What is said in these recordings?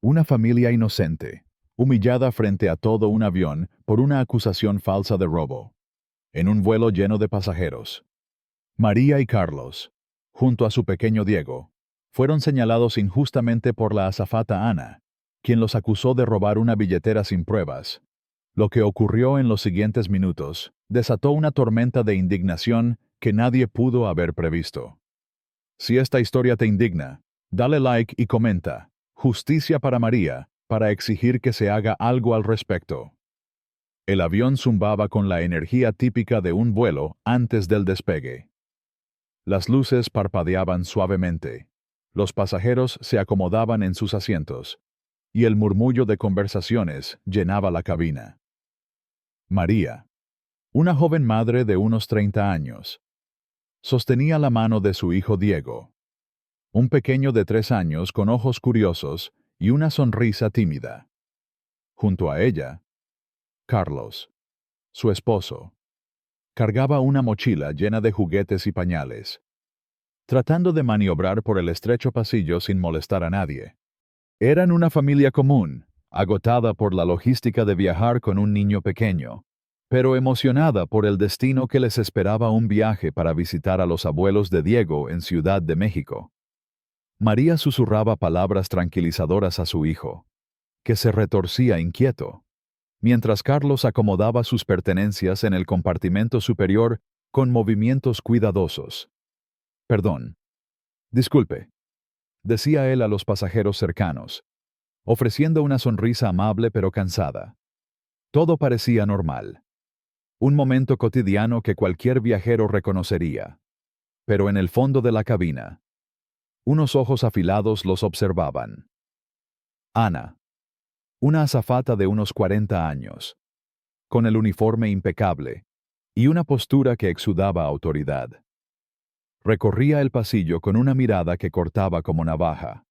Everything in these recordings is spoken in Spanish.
Una familia inocente, humillada frente a todo un avión por una acusación falsa de robo, en un vuelo lleno de pasajeros. María y Carlos, junto a su pequeño Diego, fueron señalados injustamente por la azafata Ana, quien los acusó de robar una billetera sin pruebas. Lo que ocurrió en los siguientes minutos desató una tormenta de indignación que nadie pudo haber previsto. Si esta historia te indigna, dale like y comenta. Justicia para María, para exigir que se haga algo al respecto. El avión zumbaba con la energía típica de un vuelo antes del despegue. Las luces parpadeaban suavemente. Los pasajeros se acomodaban en sus asientos, y el murmullo de conversaciones llenaba la cabina. María, una joven madre de unos 30 años, sostenía la mano de su hijo Diego, un pequeño de 3 años con ojos curiosos y una sonrisa tímida. Junto a ella, Carlos, su esposo, cargaba una mochila llena de juguetes y pañales, tratando de maniobrar por el estrecho pasillo sin molestar a nadie. Eran una familia común, agotada por la logística de viajar con un niño pequeño, pero emocionada por el destino que les esperaba, un viaje para visitar a los abuelos de Diego en Ciudad de México. María susurraba palabras tranquilizadoras a su hijo, que se retorcía inquieto, mientras Carlos acomodaba sus pertenencias en el compartimento superior con movimientos cuidadosos. «Perdón. Disculpe», decía él a los pasajeros cercanos, ofreciendo una sonrisa amable pero cansada. Todo parecía normal. Un momento cotidiano que cualquier viajero reconocería. Pero en el fondo de la cabina, unos ojos afilados los observaban. Ana, una azafata de unos 40 años, con el uniforme impecable y una postura que exudaba autoridad. Recorría el pasillo con una mirada que cortaba como navaja.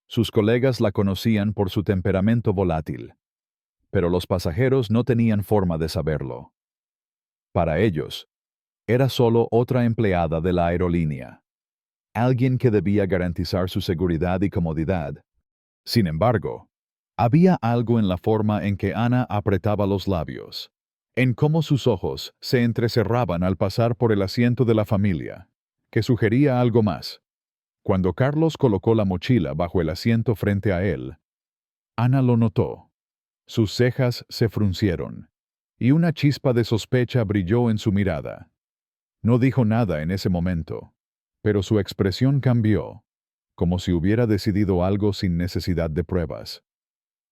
Sus colegas la conocían por su temperamento volátil, pero los pasajeros no tenían forma de saberlo. Para ellos, era solo otra empleada de la aerolínea, alguien que debía garantizar su seguridad y comodidad. Sin embargo, había algo en la forma en que Ana apretaba los labios, en cómo sus ojos se entrecerraban al pasar por el asiento de la familia, que sugería algo más. Cuando Carlos colocó la mochila bajo el asiento frente a él, Ana lo notó. Sus cejas se fruncieron, y una chispa de sospecha brilló en su mirada. No dijo nada en ese momento, pero su expresión cambió, como si hubiera decidido algo sin necesidad de pruebas.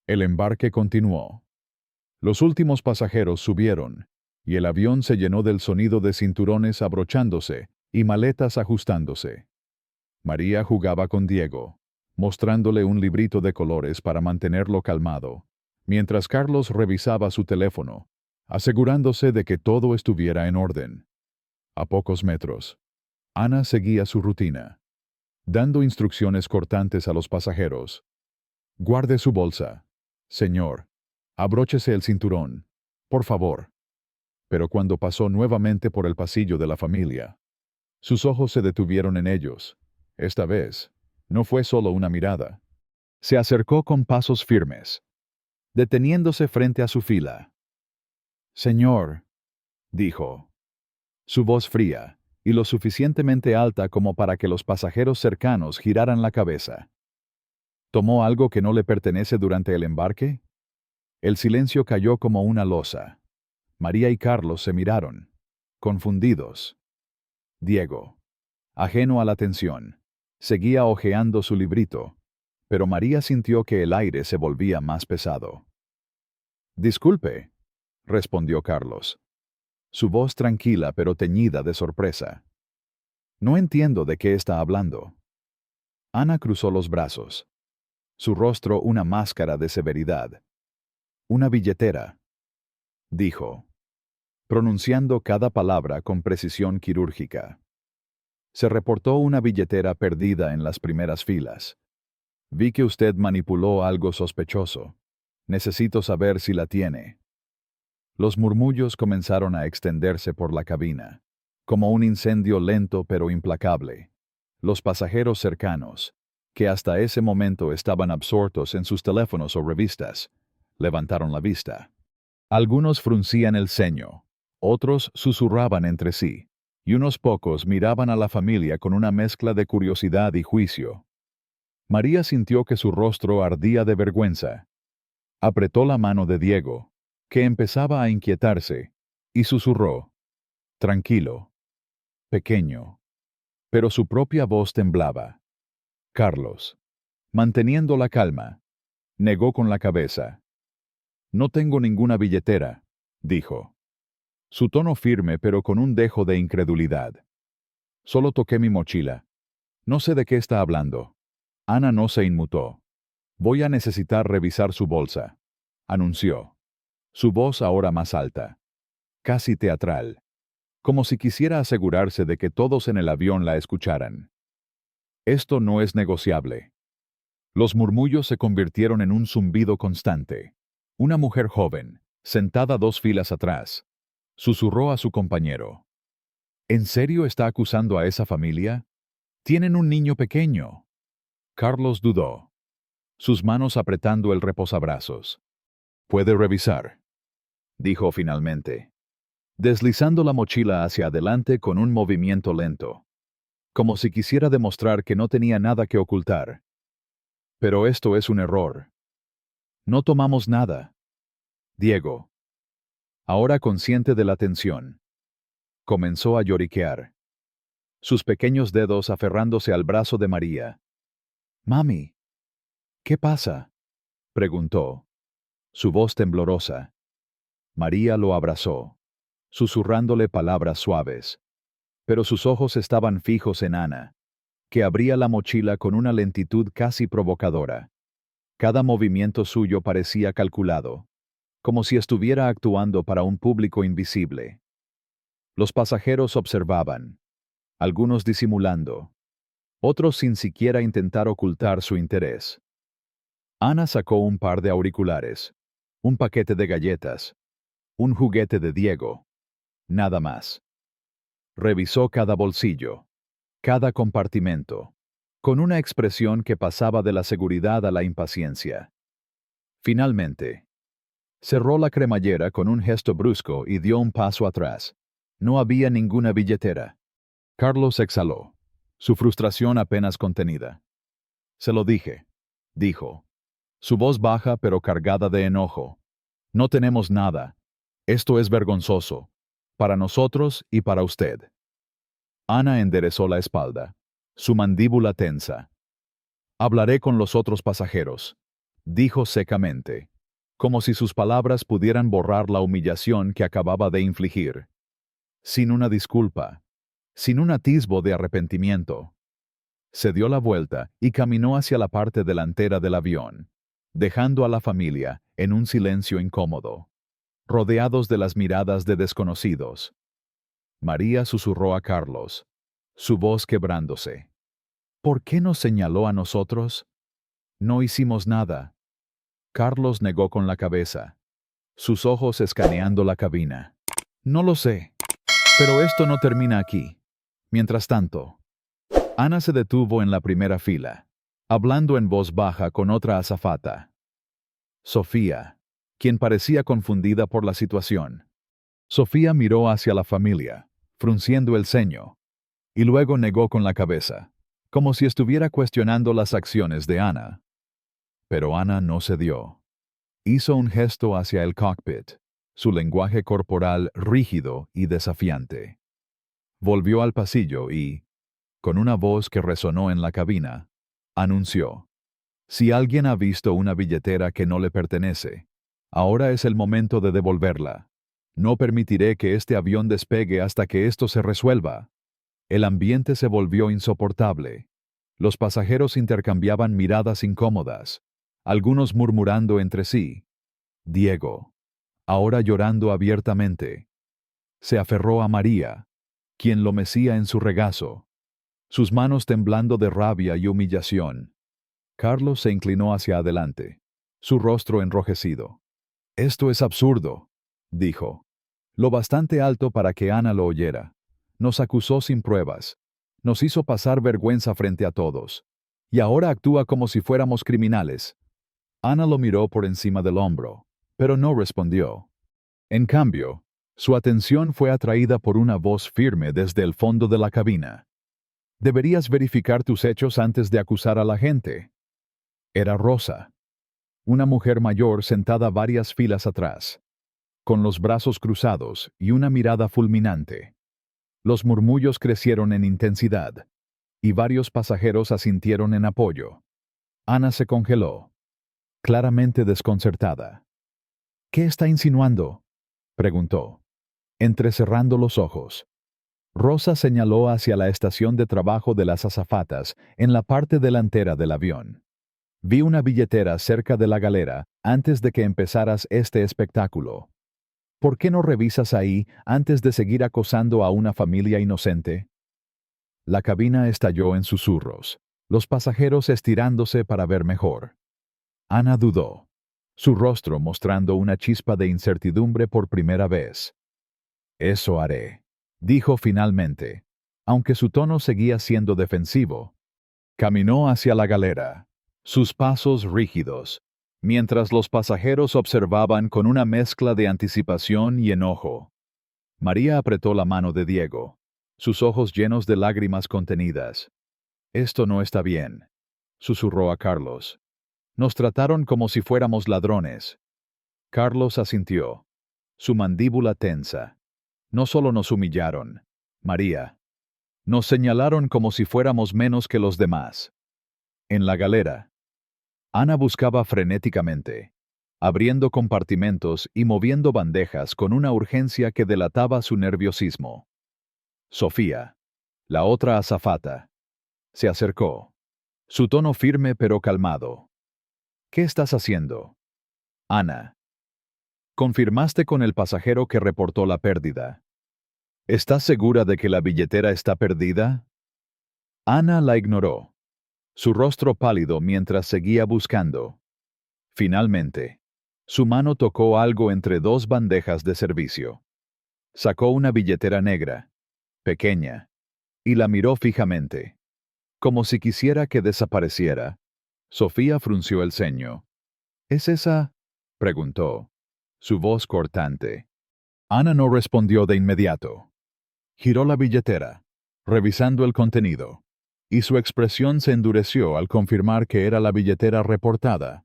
El embarque continuó. Los últimos pasajeros subieron, y el avión se llenó del sonido de cinturones abrochándose y maletas ajustándose. María jugaba con Diego, mostrándole un librito de colores para mantenerlo calmado, mientras Carlos revisaba su teléfono, asegurándose de que todo estuviera en orden. A pocos metros, Ana seguía su rutina, dando instrucciones cortantes a los pasajeros. «Guarde su bolsa. Señor. Abróchese el cinturón. Por favor». Pero cuando pasó nuevamente por el pasillo de la familia, sus ojos se detuvieron en ellos. Esta vez, no fue solo una mirada. Se acercó con pasos firmes, deteniéndose frente a su fila. «Señor», dijo, su voz fría y lo suficientemente alta como para que los pasajeros cercanos giraran la cabeza. ¿Tomó algo que no le pertenece durante el embarque? El silencio cayó como una losa. María y Carlos se miraron, confundidos. Diego, ajeno a la tensión, seguía hojeando su librito, pero María sintió que el aire se volvía más pesado. «Disculpe», respondió Carlos, su voz tranquila pero teñida de sorpresa. «No entiendo de qué está hablando». Ana cruzó los brazos, su rostro una máscara de severidad. «Una billetera», dijo, pronunciando cada palabra con precisión quirúrgica. «Se reportó una billetera perdida en las primeras filas. Vi que usted manipuló algo sospechoso. Necesito saber si la tiene». Los murmullos comenzaron a extenderse por la cabina, como un incendio lento pero implacable. Los pasajeros cercanos, que hasta ese momento estaban absortos en sus teléfonos o revistas, levantaron la vista. Algunos fruncían el ceño, otros susurraban entre sí, y unos pocos miraban a la familia con una mezcla de curiosidad y juicio. María sintió que su rostro ardía de vergüenza. Apretó la mano de Diego, que empezaba a inquietarse, y susurró: «Tranquilo, pequeño». Pero su propia voz temblaba. Carlos, manteniendo la calma, negó con la cabeza. «No tengo ninguna billetera», dijo. Su tono firme pero con un dejo de incredulidad. «Solo toqué mi mochila. No sé de qué está hablando». Ana no se inmutó. «Voy a necesitar revisar su bolsa», anunció. Su voz ahora más alta, casi teatral, como si quisiera asegurarse de que todos en el avión la escucharan. «Esto no es negociable». Los murmullos se convirtieron en un zumbido constante. Una mujer joven, sentada 2 filas atrás, susurró a su compañero: «¿En serio está acusando a esa familia? Tienen un niño pequeño». Carlos dudó, sus manos apretando el reposabrazos. «Puede revisar», dijo finalmente, deslizando la mochila hacia adelante con un movimiento lento, como si quisiera demostrar que no tenía nada que ocultar. «Pero esto es un error. No tomamos nada». Diego, ahora consciente de la tensión, comenzó a lloriquear, sus pequeños dedos aferrándose al brazo de María. «Mami, ¿qué pasa?», preguntó, su voz temblorosa. María lo abrazó, susurrándole palabras suaves, pero sus ojos estaban fijos en Ana, que abría la mochila con una lentitud casi provocadora. Cada movimiento suyo parecía calculado, como si estuviera actuando para un público invisible. Los pasajeros observaban, algunos disimulando, otros sin siquiera intentar ocultar su interés. Ana sacó un par de auriculares, un paquete de galletas, un juguete de Diego, nada más. Revisó cada bolsillo, cada compartimento, con una expresión que pasaba de la seguridad a la impaciencia. Finalmente, cerró la cremallera con un gesto brusco y dio un paso atrás. No había ninguna billetera. Carlos exhaló, su frustración apenas contenida. «Se lo dije», dijo, su voz baja pero cargada de enojo. «No tenemos nada. Esto es vergonzoso, para nosotros y para usted». Ana enderezó la espalda, su mandíbula tensa. «Hablaré con los otros pasajeros», dijo secamente, como si sus palabras pudieran borrar la humillación que acababa de infligir. Sin una disculpa, sin un atisbo de arrepentimiento. Se dio la vuelta y caminó hacia la parte delantera del avión, dejando a la familia en un silencio incómodo, rodeados de las miradas de desconocidos. María susurró a Carlos, su voz quebrándose: «¿Por qué nos señaló a nosotros? No hicimos nada». Carlos negó con la cabeza, sus ojos escaneando la cabina. «No lo sé, pero esto no termina aquí». Mientras tanto, Ana se detuvo en la primera fila, hablando en voz baja con otra azafata. Sofía, quien parecía confundida por la situación. Sofía miró hacia la familia, frunciendo el ceño, y luego negó con la cabeza, como si estuviera cuestionando las acciones de Ana. Pero Ana no cedió. Hizo un gesto hacia el cockpit, su lenguaje corporal rígido y desafiante. Volvió al pasillo y, con una voz que resonó en la cabina, anunció: «Si alguien ha visto una billetera que no le pertenece, ahora es el momento de devolverla. No permitiré que este avión despegue hasta que esto se resuelva». El ambiente se volvió insoportable. Los pasajeros intercambiaban miradas incómodas, algunos murmurando entre sí. Diego, ahora llorando abiertamente, se aferró a María, quien lo mecía en su regazo, sus manos temblando de rabia y humillación. Carlos se inclinó hacia adelante, su rostro enrojecido. «Esto es absurdo», dijo, lo bastante alto para que Ana lo oyera. «Nos acusó sin pruebas. Nos hizo pasar vergüenza frente a todos. Y ahora actúa como si fuéramos criminales. Ana lo miró por encima del hombro, pero no respondió. En cambio, su atención fue atraída por una voz firme desde el fondo de la cabina. Deberías verificar tus hechos antes de acusar a la gente. Era Rosa, una mujer mayor sentada varias filas atrás, con los brazos cruzados y una mirada fulminante. Los murmullos crecieron en intensidad, y varios pasajeros asintieron en apoyo. Ana se congeló, claramente desconcertada. ¿Qué está insinuando?, preguntó, entrecerrando los ojos. Rosa señaló hacia la estación de trabajo de las azafatas en la parte delantera del avión. Vi una billetera cerca de la galera antes de que empezaras este espectáculo. ¿Por qué no revisas ahí antes de seguir acosando a una familia inocente? La cabina estalló en susurros, los pasajeros estirándose para ver mejor. Ana dudó, su rostro mostrando una chispa de incertidumbre por primera vez. Eso haré, dijo finalmente, aunque su tono seguía siendo defensivo. Caminó hacia la galera, sus pasos rígidos, mientras los pasajeros observaban con una mezcla de anticipación y enojo. María apretó la mano de Diego, sus ojos llenos de lágrimas contenidas. Esto no está bien, susurró a Carlos. Nos trataron como si fuéramos ladrones. Carlos asintió, su mandíbula tensa. No solo nos humillaron, María. Nos señalaron como si fuéramos menos que los demás. En la galera, Ana buscaba frenéticamente, abriendo compartimentos y moviendo bandejas con una urgencia que delataba su nerviosismo. Sofía, la otra azafata, se acercó, su tono firme pero calmado. ¿Qué estás haciendo? Ana. ¿Confirmaste con el pasajero que reportó la pérdida? ¿Estás segura de que la billetera está perdida? Ana la ignoró, su rostro pálido mientras seguía buscando. Finalmente, su mano tocó algo entre dos bandejas de servicio. Sacó una billetera negra, pequeña, y la miró fijamente, como si quisiera que desapareciera. Sofía frunció el ceño. ¿Es esa?, preguntó, su voz cortante. Ana no respondió de inmediato. Giró la billetera, revisando el contenido, y su expresión se endureció al confirmar que era la billetera reportada.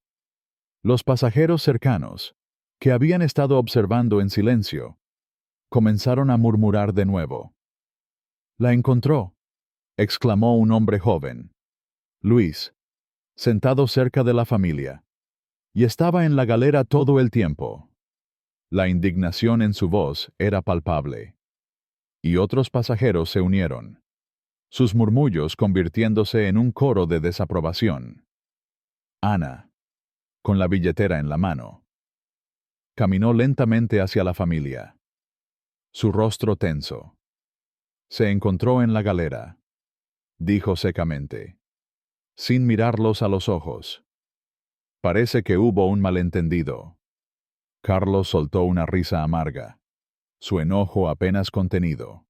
Los pasajeros cercanos, que habían estado observando en silencio, comenzaron a murmurar de nuevo. «La encontró», exclamó un hombre joven. Luis, sentado cerca de la familia, y estaba en la galera todo el tiempo. La indignación en su voz era palpable. Y otros pasajeros se unieron, sus murmullos convirtiéndose en un coro de desaprobación. Ana, con la billetera en la mano, caminó lentamente hacia la familia, su rostro tenso. Se encontró en la galera, dijo secamente, sin mirarlos a los ojos. Parece que hubo un malentendido. Carlos soltó una risa amarga, su enojo apenas contenido.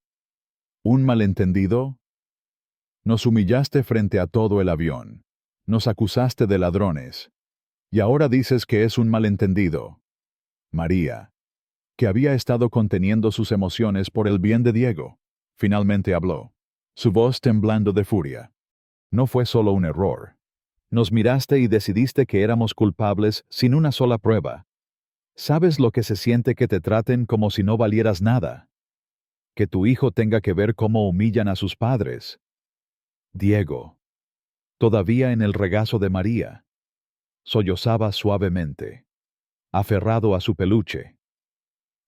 ¿Un malentendido? Nos humillaste frente a todo el avión. Nos acusaste de ladrones. Y ahora dices que es un malentendido. María, que había estado conteniendo sus emociones por el bien de Diego, finalmente habló, su voz temblando de furia. No fue solo un error. Nos miraste y decidiste que éramos culpables sin una sola prueba. ¿Sabes lo que se siente que te traten como si no valieras nada? Que tu hijo tenga que ver cómo humillan a sus padres. Diego, todavía en el regazo de María, sollozaba suavemente, aferrado a su peluche.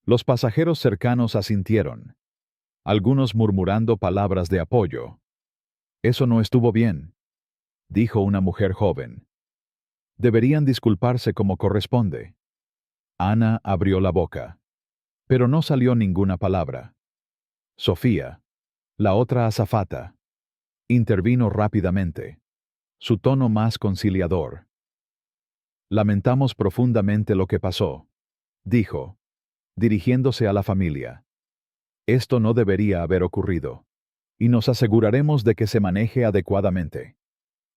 Los pasajeros cercanos asintieron, algunos murmurando palabras de apoyo. Eso no estuvo bien, dijo una mujer joven. Deberían disculparse como corresponde. Ana abrió la boca, pero no salió ninguna palabra. Sofía, la otra azafata, intervino rápidamente, su tono más conciliador. Lamentamos profundamente lo que pasó, dijo, dirigiéndose a la familia. Esto no debería haber ocurrido, y nos aseguraremos de que se maneje adecuadamente.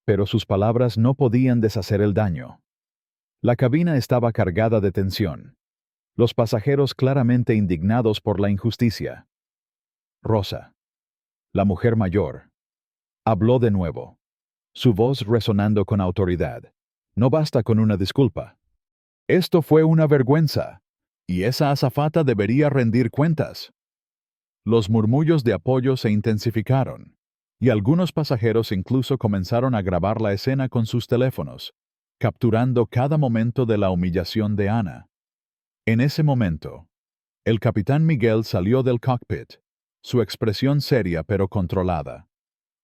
pero sus palabras no podían deshacer el daño. La cabina estaba cargada de tensión. Los pasajeros claramente indignados por la injusticia. Rosa, la mujer mayor, habló de nuevo, su voz resonando con autoridad. No basta con una disculpa. Esto fue una vergüenza, y esa azafata debería rendir cuentas. Los murmullos de apoyo se intensificaron, y algunos pasajeros incluso comenzaron a grabar la escena con sus teléfonos, capturando cada momento de la humillación de Ana. En ese momento, el capitán Miguel salió del cockpit, su expresión seria pero controlada.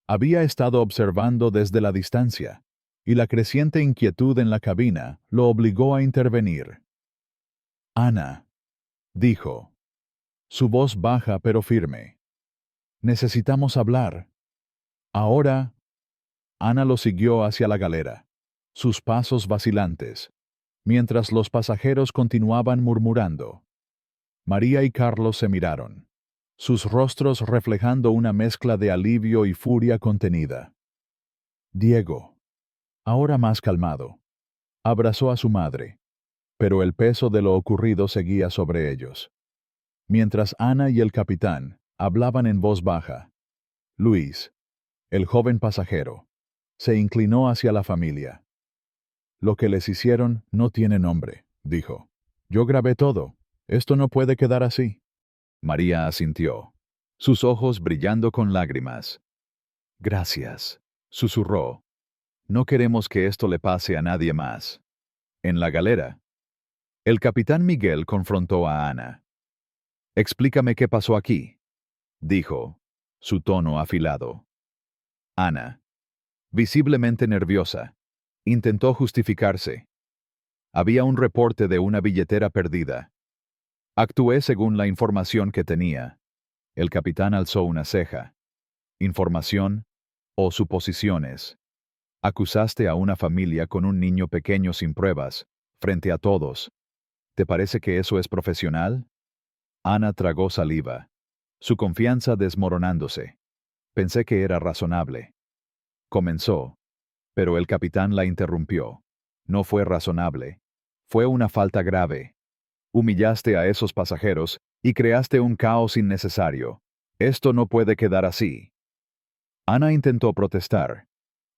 Había estado observando desde la distancia, y la creciente inquietud en la cabina lo obligó a intervenir. Ana, dijo, su voz baja pero firme. Necesitamos hablar. Ahora, Ana lo siguió hacia la galera, sus pasos vacilantes, mientras los pasajeros continuaban murmurando. María y Carlos se miraron, sus rostros reflejando una mezcla de alivio y furia contenida. Diego, ahora más calmado, abrazó a su madre, pero el peso de lo ocurrido seguía sobre ellos. Mientras Ana y el capitán hablaban en voz baja, Luis, el joven pasajero, se inclinó hacia la familia. Lo que les hicieron no tiene nombre, dijo. Yo grabé todo. Esto no puede quedar así. María asintió, sus ojos brillando con lágrimas. Gracias, susurró. No queremos que esto le pase a nadie más. En la galera, el capitán Miguel confrontó a Ana. Explícame qué pasó aquí, dijo, su tono afilado. Ana, visiblemente nerviosa, intentó justificarse. Había un reporte de una billetera perdida. Actué según la información que tenía. El capitán alzó una ceja. ¿Información o suposiciones? Acusaste a una familia con un niño pequeño sin pruebas, frente a todos. ¿Te parece que eso es profesional? Ana tragó saliva, su confianza desmoronándose. Pensé que era razonable. Comenzó, pero el capitán la interrumpió. No fue razonable. Fue una falta grave. Humillaste a esos pasajeros y creaste un caos innecesario. Esto no puede quedar así. Ana intentó protestar,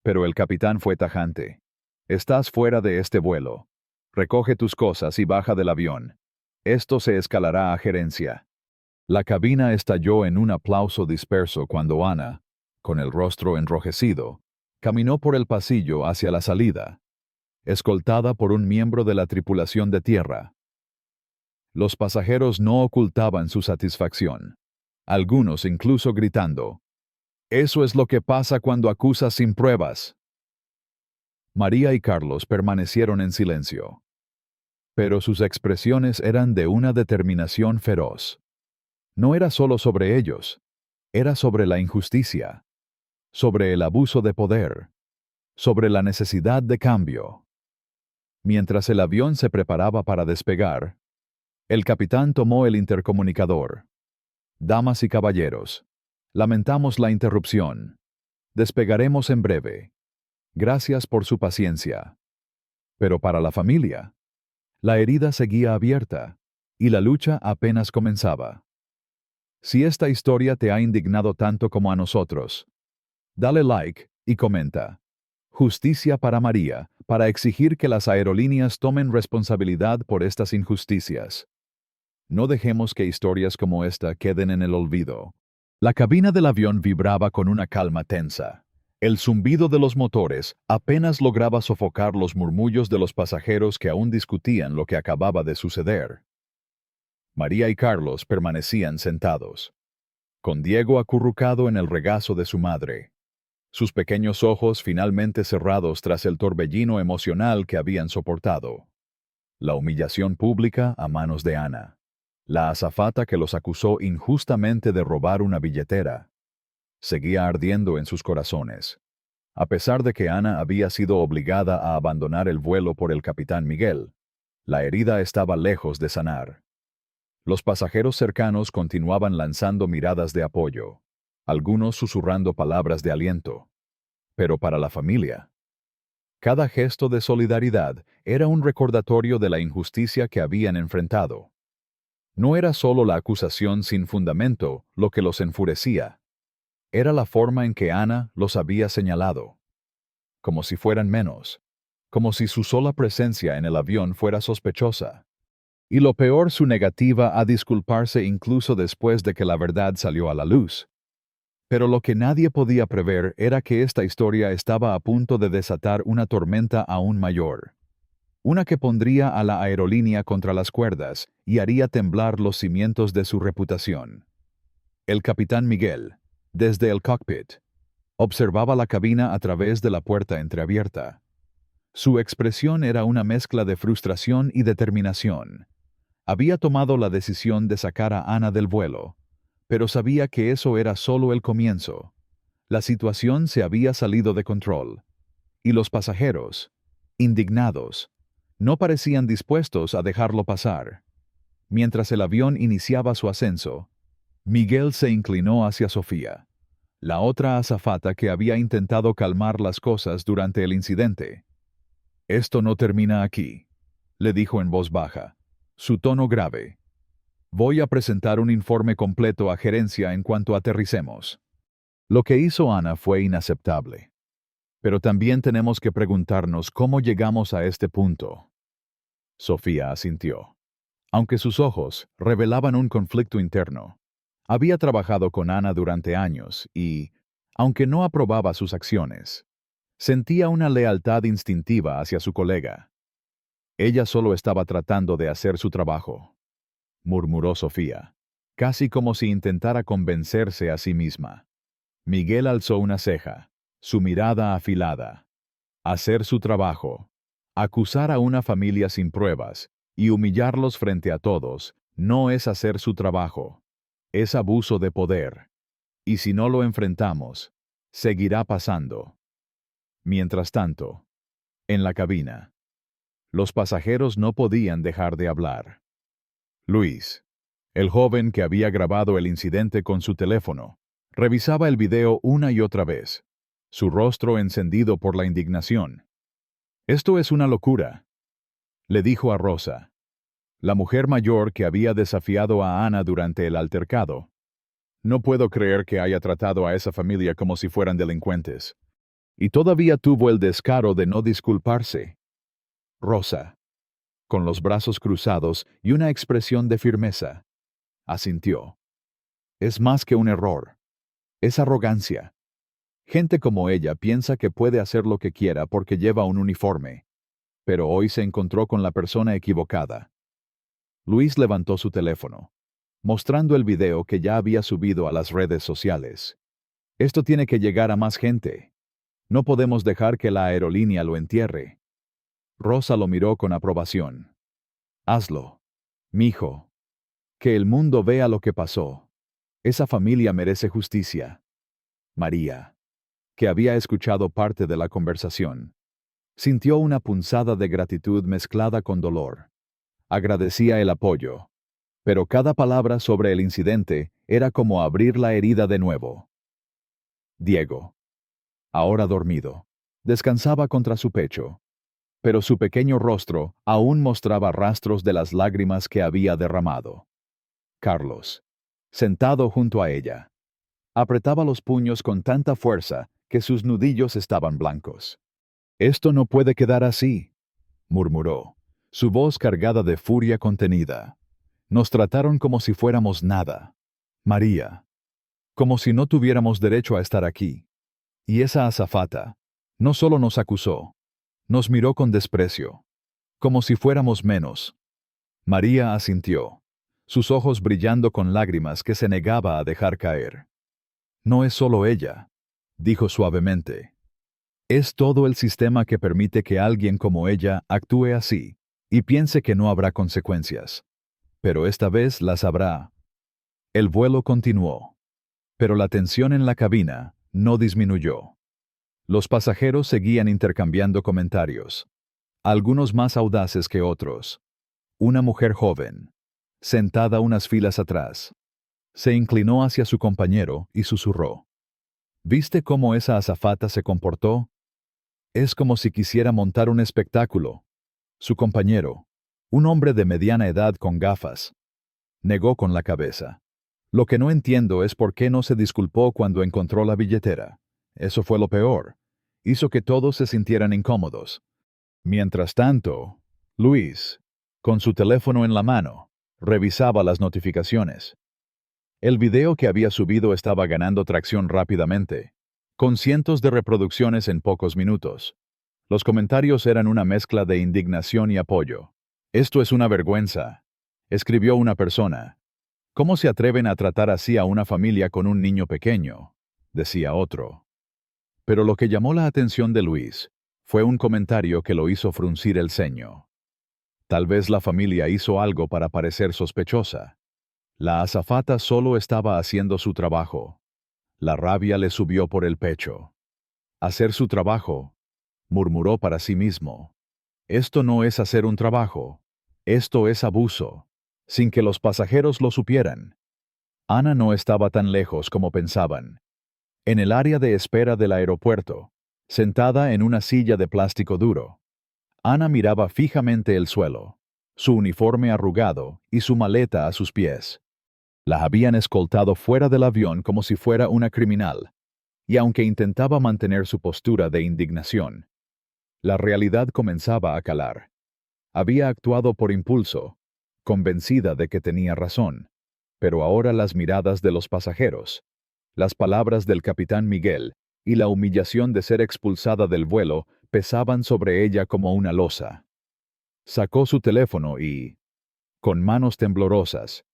pero el capitán fue tajante. Estás fuera de este vuelo. Recoge tus cosas y baja del avión. Esto se escalará a gerencia. La cabina estalló en un aplauso disperso cuando Ana, con el rostro enrojecido, caminó por el pasillo hacia la salida, escoltada por un miembro de la tripulación de tierra. Los pasajeros no ocultaban su satisfacción, algunos incluso gritando, «Eso es lo que pasa cuando acusas sin pruebas». María y Carlos permanecieron en silencio, pero sus expresiones eran de una determinación feroz. No era solo sobre ellos, era sobre la injusticia, sobre el abuso de poder, sobre la necesidad de cambio. Mientras el avión se preparaba para despegar, el capitán tomó el intercomunicador. Damas y caballeros, lamentamos la interrupción. Despegaremos en breve. Gracias por su paciencia. Pero para la familia, la herida seguía abierta y la lucha apenas comenzaba. Si esta historia te ha indignado tanto como a nosotros, dale like y comenta. Justicia para María, para exigir que las aerolíneas tomen responsabilidad por estas injusticias. No dejemos que historias como esta queden en el olvido. La cabina del avión vibraba con una calma tensa. El zumbido de los motores apenas lograba sofocar los murmullos de los pasajeros que aún discutían lo que acababa de suceder. María y Carlos permanecían sentados, con Diego acurrucado en el regazo de su madre, sus pequeños ojos finalmente cerrados tras el torbellino emocional que habían soportado. La humillación pública a manos de Ana. La azafata que los acusó injustamente de robar una billetera. Seguía ardiendo en sus corazones. A pesar de que Ana había sido obligada a abandonar el vuelo por el capitán Miguel, la herida estaba lejos de sanar. Los pasajeros cercanos continuaban lanzando miradas de apoyo, algunos susurrando palabras de aliento. Pero para la familia, Cada gesto de solidaridad era un recordatorio de la injusticia que habían enfrentado. No era solo la acusación sin fundamento lo que los enfurecía. Era la forma en que Ana los había señalado. Como si fueran menos. Como si su sola presencia en el avión fuera sospechosa. Y lo peor, su negativa a disculparse incluso después de que la verdad salió a la luz. Pero lo que nadie podía prever era que esta historia estaba a punto de desatar una tormenta aún mayor. Una que pondría a la aerolínea contra las cuerdas y haría temblar los cimientos de su reputación. El capitán Miguel, desde el cockpit, observaba la cabina a través de la puerta entreabierta. Su expresión era una mezcla de frustración y determinación. Había tomado la decisión de sacar a Ana del vuelo, pero sabía que eso era solo el comienzo. La situación se había salido de control, y los pasajeros, indignados, no parecían dispuestos a dejarlo pasar. Mientras el avión iniciaba su ascenso, Miguel se inclinó hacia Sofía, la otra azafata que había intentado calmar las cosas durante el incidente. «Esto no termina aquí», le dijo en voz baja, su tono grave. «Voy a presentar un informe completo a gerencia en cuanto aterricemos». Lo que hizo Ana fue inaceptable. Pero también tenemos que preguntarnos cómo llegamos a este punto. Sofía asintió. Aunque sus ojos revelaban un conflicto interno, había trabajado con Ana durante años y, aunque no aprobaba sus acciones, sentía una lealtad instintiva hacia su colega. Ella solo estaba tratando de hacer su trabajo, murmuró Sofía, casi como si intentara convencerse a sí misma. Miguel alzó una ceja, su mirada afilada. Hacer su trabajo, acusar a una familia sin pruebas y humillarlos frente a todos, no es hacer su trabajo. Es abuso de poder. Y si no lo enfrentamos, seguirá pasando. Mientras tanto, en la cabina, los pasajeros no podían dejar de hablar. Luis, el joven que había grabado el incidente con su teléfono, revisaba el video una y otra vez, su rostro encendido por la indignación. «Esto es una locura», le dijo a Rosa, la mujer mayor que había desafiado a Ana durante el altercado. «No puedo creer que haya tratado a esa familia como si fueran delincuentes. Y todavía tuvo el descaro de no disculparse». Rosa, con los brazos cruzados y una expresión de firmeza, asintió. «Es más que un error. Es arrogancia. Gente como ella piensa que puede hacer lo que quiera porque lleva un uniforme. Pero hoy se encontró con la persona equivocada». Luis levantó su teléfono, mostrando el video que ya había subido a las redes sociales. «Esto tiene que llegar a más gente. No podemos dejar que la aerolínea lo entierre». Rosa lo miró con aprobación. «Hazlo, mijo. Que el mundo vea lo que pasó. Esa familia merece justicia». María, que había escuchado parte de la conversación, sintió una punzada de gratitud mezclada con dolor. Agradecía el apoyo, pero cada palabra sobre el incidente era como abrir la herida de nuevo. Diego, ahora dormido, descansaba contra su pecho, pero su pequeño rostro aún mostraba rastros de las lágrimas que había derramado. Carlos, sentado junto a ella, apretaba los puños con tanta fuerza que sus nudillos estaban blancos. «Esto no puede quedar así», murmuró, su voz cargada de furia contenida. «Nos trataron como si fuéramos nada. María, como si no tuviéramos derecho a estar aquí. Y esa azafata no solo nos acusó, nos miró con desprecio, como si fuéramos menos». María asintió, sus ojos brillando con lágrimas que se negaba a dejar caer. «No es solo ella», dijo suavemente. «Es todo el sistema que permite que alguien como ella actúe así y piense que no habrá consecuencias. Pero esta vez las habrá». El vuelo continuó, pero la tensión en la cabina no disminuyó. Los pasajeros seguían intercambiando comentarios, algunos más audaces que otros. Una mujer joven, sentada unas filas atrás, se inclinó hacia su compañero y susurró: «¿Viste cómo esa azafata se comportó? Es como si quisiera montar un espectáculo. Su compañero, un hombre de mediana edad con gafas, negó con la cabeza. Lo que no entiendo es por qué no se disculpó cuando encontró la billetera. Eso fue lo peor. Hizo que todos se sintieran incómodos. Mientras tanto, Luis, con su teléfono en la mano, revisaba las notificaciones. El video que había subido estaba ganando tracción rápidamente, con cientos de reproducciones en pocos minutos. Los comentarios eran una mezcla de indignación y apoyo. «Esto es una vergüenza», escribió una persona. «¿Cómo se atreven a tratar así a una familia con un niño pequeño?», decía otro. Pero lo que llamó la atención de Luis fue un comentario que lo hizo fruncir el ceño. Tal vez la familia hizo algo para parecer sospechosa. La azafata solo estaba haciendo su trabajo. La rabia le subió por el pecho. «Hacer su trabajo», murmuró para sí mismo. «Esto no es hacer un trabajo. Esto es abuso», sin que los pasajeros lo supieran. Ana no estaba tan lejos como pensaban. En el área de espera del aeropuerto, sentada en una silla de plástico duro, Ana miraba fijamente el suelo, su uniforme arrugado y su maleta a sus pies. La habían escoltado fuera del avión como si fuera una criminal, y aunque intentaba mantener su postura de indignación, la realidad comenzaba a calar. Había actuado por impulso, convencida de que tenía razón, pero ahora las miradas de los pasajeros, las palabras del capitán Miguel y la humillación de ser expulsada del vuelo pesaban sobre ella como una losa. Sacó su teléfono y, con manos temblorosas,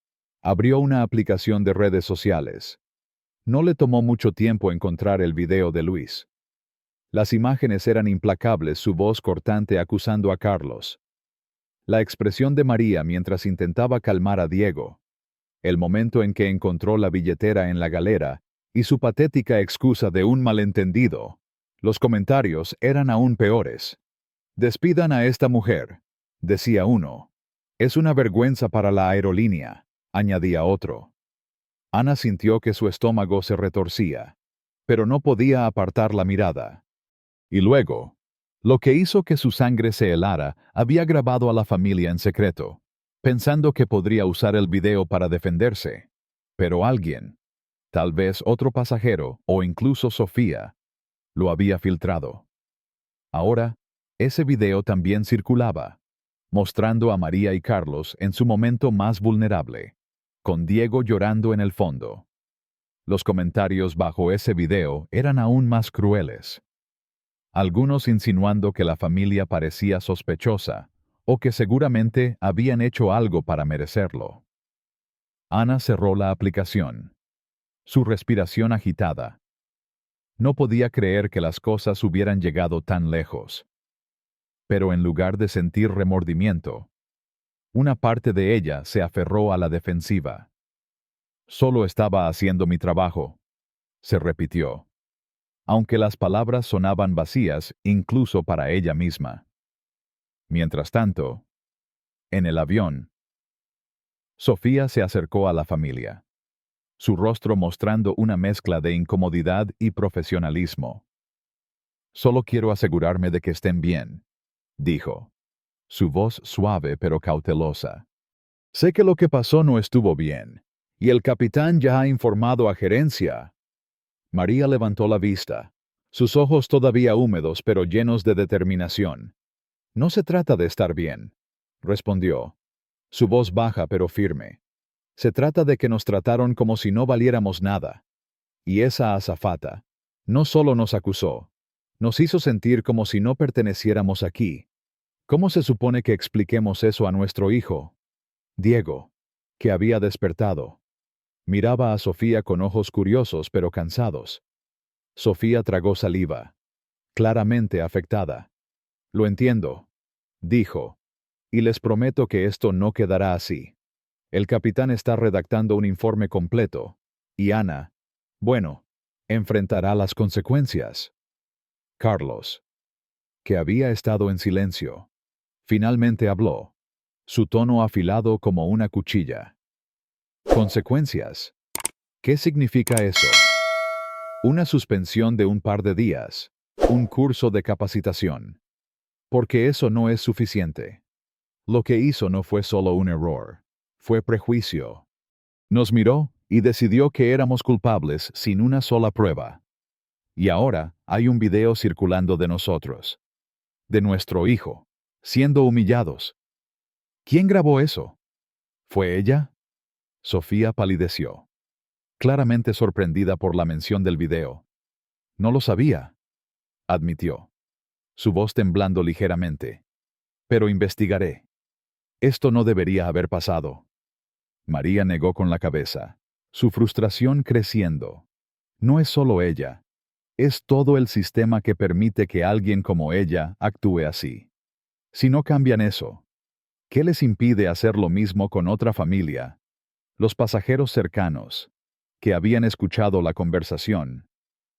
abrió una aplicación de redes sociales. No le tomó mucho tiempo encontrar el video de Luis. Las imágenes eran implacables, su voz cortante acusando a Carlos. La expresión de María mientras intentaba calmar a Diego. El momento en que encontró la billetera en la galera y su patética excusa de un malentendido. Los comentarios eran aún peores. «Despidan a esta mujer», decía uno. «Es una vergüenza para la aerolínea», añadía otro. Ana sintió que su estómago se retorcía, pero no podía apartar la mirada. Y luego, lo que hizo que su sangre se helara, había grabado a la familia en secreto, pensando que podría usar el video para defenderse. Pero alguien, tal vez otro pasajero o incluso Sofía, lo había filtrado. Ahora, ese video también circulaba, mostrando a María y Carlos en su momento más vulnerable, con Diego llorando en el fondo. Los comentarios bajo ese video eran aún más crueles. Algunos insinuando que la familia parecía sospechosa, o que seguramente habían hecho algo para merecerlo. Ana cerró la aplicación. Su respiración agitada. No podía creer que las cosas hubieran llegado tan lejos. Pero en lugar de sentir remordimiento, una parte de ella se aferró a la defensiva. «Solo estaba haciendo mi trabajo», se repitió, aunque las palabras sonaban vacías incluso para ella misma. Mientras tanto, en el avión, Sofía se acercó a la familia, su rostro mostrando una mezcla de incomodidad y profesionalismo. «Solo quiero asegurarme de que estén bien», dijo, su voz suave pero cautelosa. «Sé que lo que pasó no estuvo bien, y el capitán ya ha informado a gerencia». María levantó la vista, sus ojos todavía húmedos pero llenos de determinación. «No se trata de estar bien», respondió, su voz baja pero firme. «Se trata de que nos trataron como si no valiéramos nada. Y esa azafata no solo nos acusó, nos hizo sentir como si no perteneciéramos aquí. ¿Cómo se supone que expliquemos eso a nuestro hijo?» Diego, que había despertado, miraba a Sofía con ojos curiosos pero cansados. Sofía tragó saliva, claramente afectada. «Lo entiendo», dijo, «y les prometo que esto no quedará así. El capitán está redactando un informe completo, y Ana, bueno, enfrentará las consecuencias». Carlos, que había estado en silencio, finalmente habló, su tono afilado como una cuchilla. «¿Consecuencias? ¿Qué significa eso?» «Una suspensión de un par de días», Un curso de capacitación. Porque eso no es suficiente. Lo que hizo no fue solo un error. Fue prejuicio. Nos miró y decidió que éramos culpables sin una sola prueba. Y ahora hay un video circulando de nosotros. De nuestro hijo. Siendo humillados. ¿Quién grabó eso? ¿Fue ella? Sofía palideció. Claramente sorprendida por la mención del video. No lo sabía, admitió, su voz temblando ligeramente. Pero investigaré. Esto no debería haber pasado. María negó con la cabeza, su frustración creciendo. No es solo ella. Es todo el sistema que permite que alguien como ella actúe así. Si no cambian eso, ¿qué les impide hacer lo mismo con otra familia? Los pasajeros cercanos, que habían escuchado la conversación,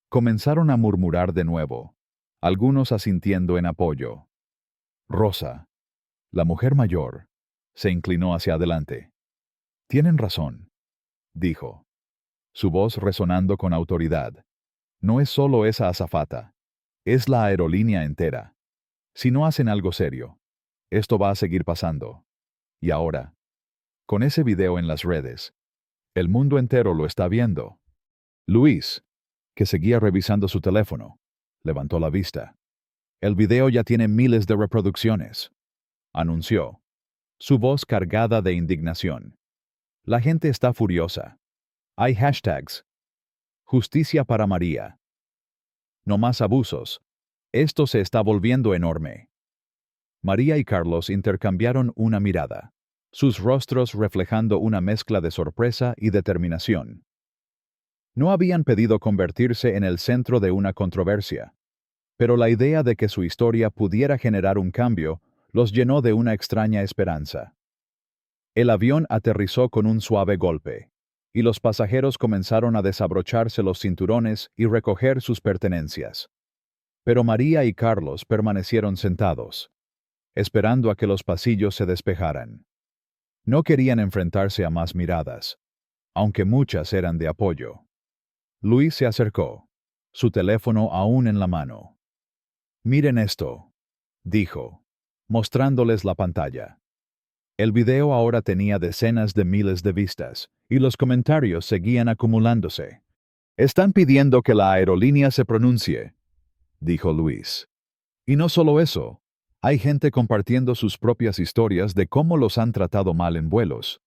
comenzaron a murmurar de nuevo, algunos asintiendo en apoyo. Rosa, la mujer mayor, se inclinó hacia adelante. Tienen razón, dijo, su voz resonando con autoridad. No es solo esa azafata, es la aerolínea entera. Si no hacen algo serio, esto va a seguir pasando. Y ahora, con ese video en las redes, el mundo entero lo está viendo. Luis, que seguía revisando su teléfono, levantó la vista. El video ya tiene miles de reproducciones, anunció, su voz cargada de indignación. La gente está furiosa. Hay hashtags. Justicia para María. No más abusos. Esto se está volviendo enorme. María y Carlos intercambiaron una mirada, sus rostros reflejando una mezcla de sorpresa y determinación. No habían pedido convertirse en el centro de una controversia, pero la idea de que su historia pudiera generar un cambio los llenó de una extraña esperanza. El avión aterrizó con un suave golpe, y los pasajeros comenzaron a desabrocharse los cinturones y recoger sus pertenencias. Pero María y Carlos permanecieron sentados, esperando a que los pasillos se despejaran. No querían enfrentarse a más miradas, aunque muchas eran de apoyo. Luis se acercó, su teléfono aún en la mano. Miren esto, dijo, mostrándoles la pantalla. El video ahora tenía decenas de miles de vistas, y los comentarios seguían acumulándose. Están pidiendo que la aerolínea se pronuncie, dijo Luis. Y no solo eso, hay gente compartiendo sus propias historias de cómo los han tratado mal en vuelos.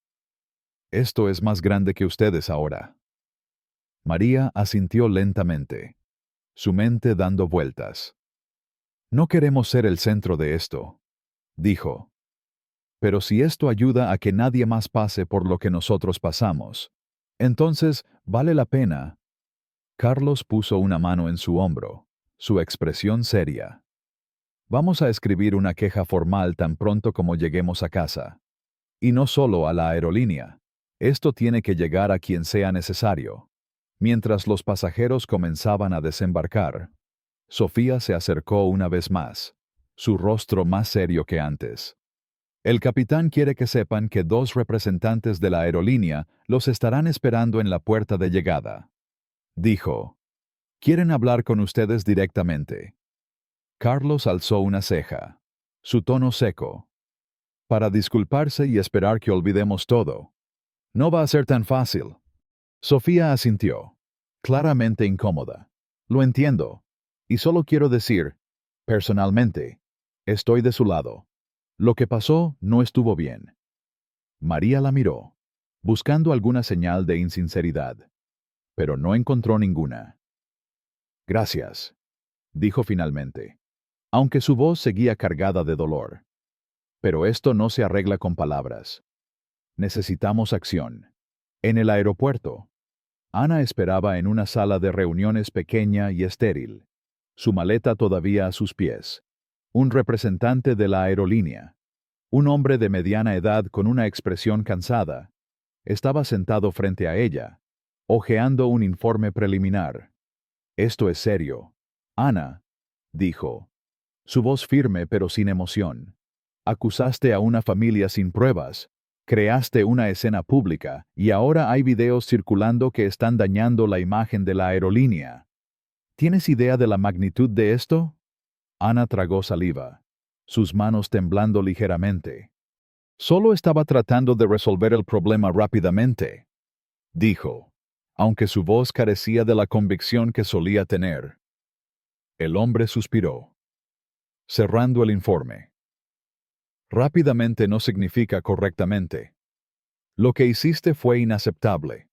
Esto es más grande que ustedes ahora. María asintió lentamente, su mente dando vueltas. No queremos ser el centro de esto, dijo. Pero si esto ayuda a que nadie más pase por lo que nosotros pasamos, entonces vale la pena. Carlos puso una mano en su hombro, su expresión seria. Vamos a escribir una queja formal tan pronto como lleguemos a casa. Y no solo a la aerolínea. Esto tiene que llegar a quien sea necesario. Mientras los pasajeros comenzaban a desembarcar, Sofía se acercó una vez más, su rostro más serio que antes. El capitán quiere que sepan que 2 representantes de la aerolínea los estarán esperando en la puerta de llegada. Dijo, quieren hablar con ustedes directamente. Carlos alzó una ceja, su tono seco. Para disculparse y esperar que olvidemos todo. No va a ser tan fácil. Sofía asintió, claramente incómoda. Lo entiendo. Y solo quiero decir, personalmente, estoy de su lado. Lo que pasó no estuvo bien. María la miró, buscando alguna señal de insinceridad, pero no encontró ninguna. Gracias, dijo finalmente, aunque su voz seguía cargada de dolor. Pero esto no se arregla con palabras. Necesitamos acción. En el aeropuerto, Ana esperaba en una sala de reuniones pequeña y estéril, su maleta todavía a sus pies. Un representante de la aerolínea, un hombre de mediana edad con una expresión cansada, estaba sentado frente a ella, hojeando un informe preliminar. Esto es serio. Ana, dijo, su voz firme pero sin emoción. Acusaste a una familia sin pruebas, creaste una escena pública y ahora hay videos circulando que están dañando la imagen de la aerolínea. ¿Tienes idea de la magnitud de esto? Ana tragó saliva, sus manos temblando ligeramente. Solo estaba tratando de resolver el problema rápidamente, dijo, aunque su voz carecía de la convicción que solía tener. El hombre suspiró, cerrando el informe. Rápidamente no significa correctamente. Lo que hiciste fue inaceptable.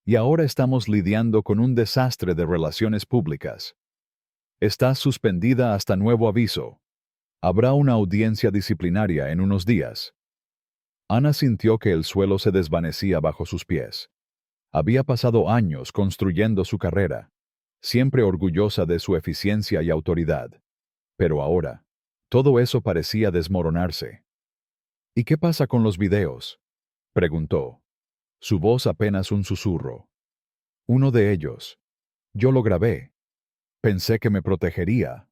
Y ahora estamos lidiando con un desastre de relaciones públicas. Estás suspendida hasta nuevo aviso. Habrá una audiencia disciplinaria en unos días. Ana sintió que el suelo se desvanecía bajo sus pies. Había pasado años construyendo su carrera, siempre orgullosa de su eficiencia y autoridad. Pero ahora, todo eso parecía desmoronarse. ¿Y qué pasa con los videos?, preguntó, su voz apenas un susurro. Uno de ellos. Yo lo grabé. Pensé que me protegería.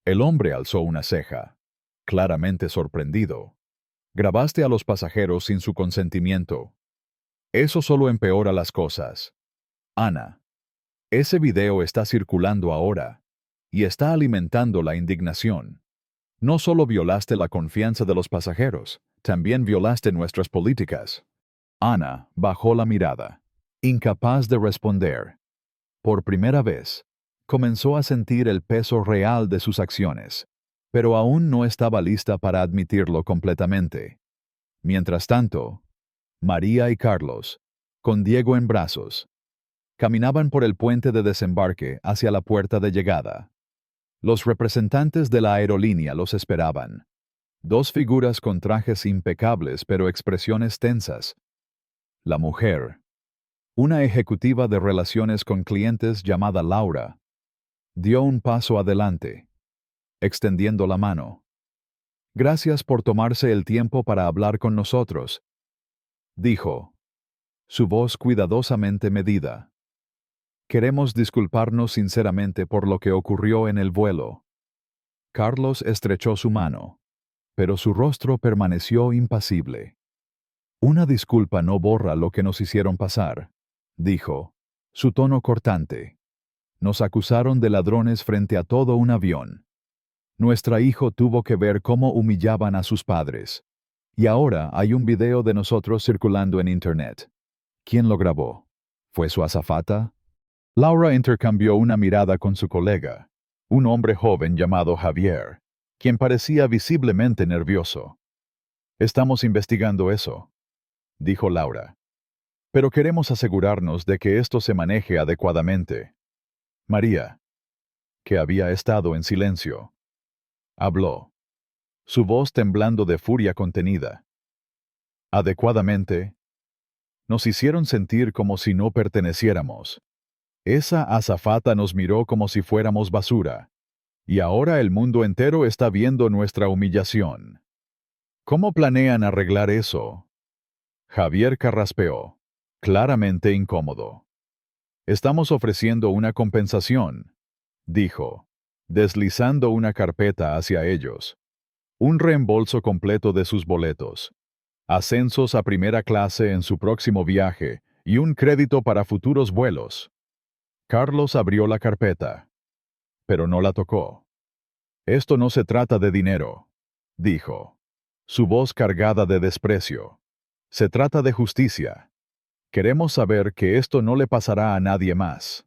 El hombre alzó una ceja, claramente sorprendido. Grabaste a los pasajeros sin su consentimiento. Eso solo empeora las cosas. Ana, ese video está circulando ahora y está alimentando la indignación. No solo violaste la confianza de los pasajeros, también violaste nuestras políticas. Ana bajó la mirada, incapaz de responder. Por primera vez, comenzó a sentir el peso real de sus acciones, pero aún no estaba lista para admitirlo completamente. Mientras tanto, María y Carlos, con Diego en brazos, caminaban por el puente de desembarque hacia la puerta de llegada. Los representantes de la aerolínea los esperaban. Dos figuras con trajes impecables pero expresiones tensas. La mujer, una ejecutiva de relaciones con clientes llamada Laura, dio un paso adelante, extendiendo la mano. Gracias por tomarse el tiempo para hablar con nosotros, dijo, su voz cuidadosamente medida. Queremos disculparnos sinceramente por lo que ocurrió en el vuelo. Carlos estrechó su mano, pero su rostro permaneció impasible. Una disculpa no borra lo que nos hicieron pasar, dijo, su tono cortante. Nos acusaron de ladrones frente a todo un avión. Nuestra hijo tuvo que ver cómo humillaban a sus padres. Y ahora hay un video de nosotros circulando en Internet. ¿Quién lo grabó? ¿Fue su azafata? Laura intercambió una mirada con su colega, un hombre joven llamado Javier, quien parecía visiblemente nervioso. Estamos investigando eso, dijo Laura. Pero queremos asegurarnos de que esto se maneje adecuadamente. María, que había estado en silencio, habló, su voz temblando de furia contenida. Adecuadamente, nos hicieron sentir como si no perteneciéramos. Esa azafata nos miró como si fuéramos basura. Y ahora el mundo entero está viendo nuestra humillación. ¿Cómo planean arreglar eso? Javier carraspeó, claramente incómodo. Estamos ofreciendo una compensación, dijo, deslizando una carpeta hacia ellos. Un reembolso completo de sus boletos, ascensos a primera clase en su próximo viaje y un crédito para futuros vuelos. Carlos abrió la carpeta, pero no la tocó. Esto no se trata de dinero, dijo, su voz cargada de desprecio. Se trata de justicia. Queremos saber que esto no le pasará a nadie más.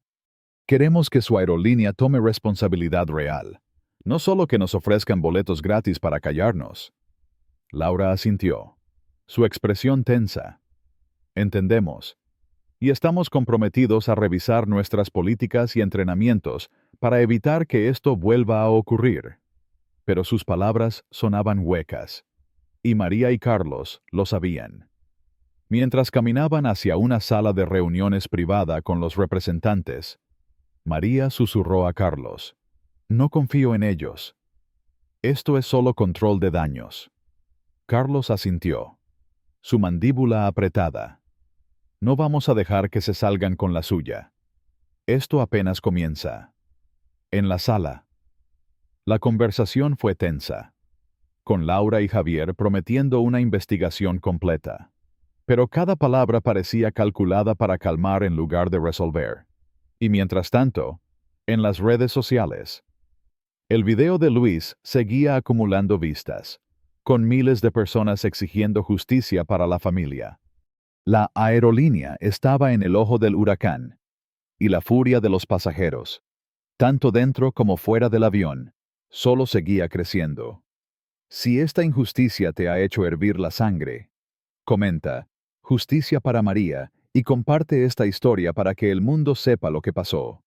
Queremos que su aerolínea tome responsabilidad real, no solo que nos ofrezcan boletos gratis para callarnos. Laura asintió, su expresión tensa. Entendemos. Y estamos comprometidos a revisar nuestras políticas y entrenamientos para evitar que esto vuelva a ocurrir. Pero sus palabras sonaban huecas, y María y Carlos lo sabían. Mientras caminaban hacia una sala de reuniones privada con los representantes, María susurró a Carlos, no confío en ellos. Esto es solo control de daños. Carlos asintió, su mandíbula apretada. No vamos a dejar que se salgan con la suya. Esto apenas comienza. En la sala. La conversación fue tensa, con Laura y Javier prometiendo una investigación completa. Pero cada palabra parecía calculada para calmar en lugar de resolver. Y mientras tanto, En las redes sociales, el video de Luis seguía acumulando vistas, con miles de personas exigiendo justicia para la familia. La aerolínea estaba en el ojo del huracán, y la furia de los pasajeros, tanto dentro como fuera del avión, solo seguía creciendo. Si esta injusticia te ha hecho hervir la sangre, comenta, Justicia para María, y comparte esta historia para que el mundo sepa lo que pasó.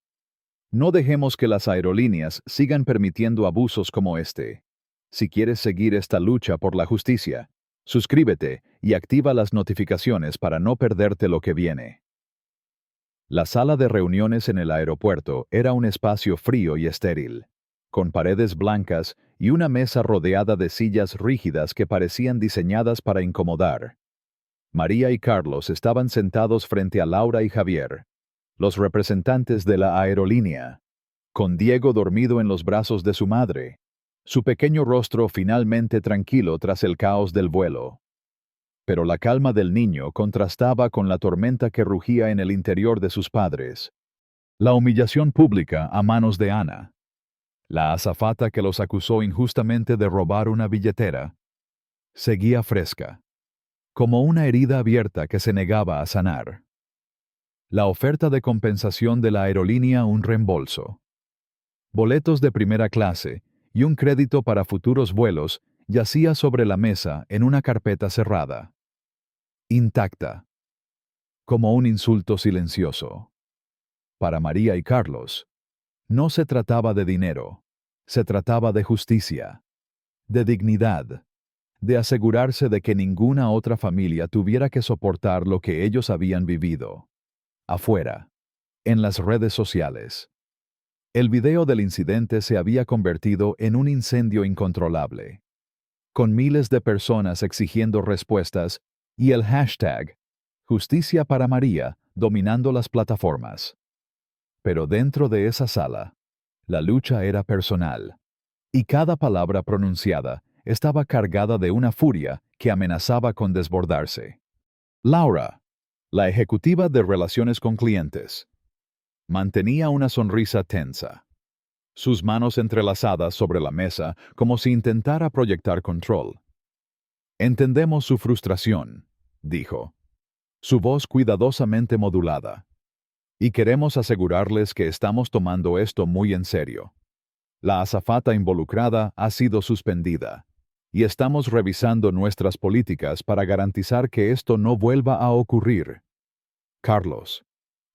No dejemos que las aerolíneas sigan permitiendo abusos como este. Si quieres seguir esta lucha por la justicia, suscríbete y activa las notificaciones para no perderte lo que viene. La sala de reuniones en el aeropuerto era un espacio frío y estéril, con paredes blancas y una mesa rodeada de sillas rígidas que parecían diseñadas para incomodar. María y Carlos estaban sentados frente a Laura y Javier, los representantes de la aerolínea, con Diego dormido en los brazos de su madre, su pequeño rostro finalmente tranquilo tras el caos del vuelo. Pero la calma del niño contrastaba con la tormenta que rugía en el interior de sus padres. La humillación pública a manos de Ana. La azafata que los acusó injustamente de robar una billetera, seguía fresca, como una herida abierta que se negaba a sanar. La oferta de compensación de la aerolínea, un reembolso, boletos de primera clase y un crédito para futuros vuelos yacía sobre la mesa en una carpeta cerrada, intacta, como un insulto silencioso. Para María y Carlos, no se trataba de dinero, se trataba de justicia, de dignidad, de asegurarse de que ninguna otra familia tuviera que soportar lo que ellos habían vivido. Afuera, en las redes sociales, el video del incidente se había convertido en un incendio incontrolable, con miles de personas exigiendo respuestas y el hashtag Justicia para María dominando las plataformas. Pero dentro de esa sala, la lucha era personal, y cada palabra pronunciada estaba cargada de una furia que amenazaba con desbordarse. Laura, la ejecutiva de relaciones con clientes, mantenía una sonrisa tensa, sus manos entrelazadas sobre la mesa como si intentara proyectar control. Entendemos su frustración, dijo, su voz cuidadosamente modulada, y queremos asegurarles que estamos tomando esto muy en serio. La azafata involucrada ha sido suspendida, y estamos revisando nuestras políticas para garantizar que esto no vuelva a ocurrir. Carlos,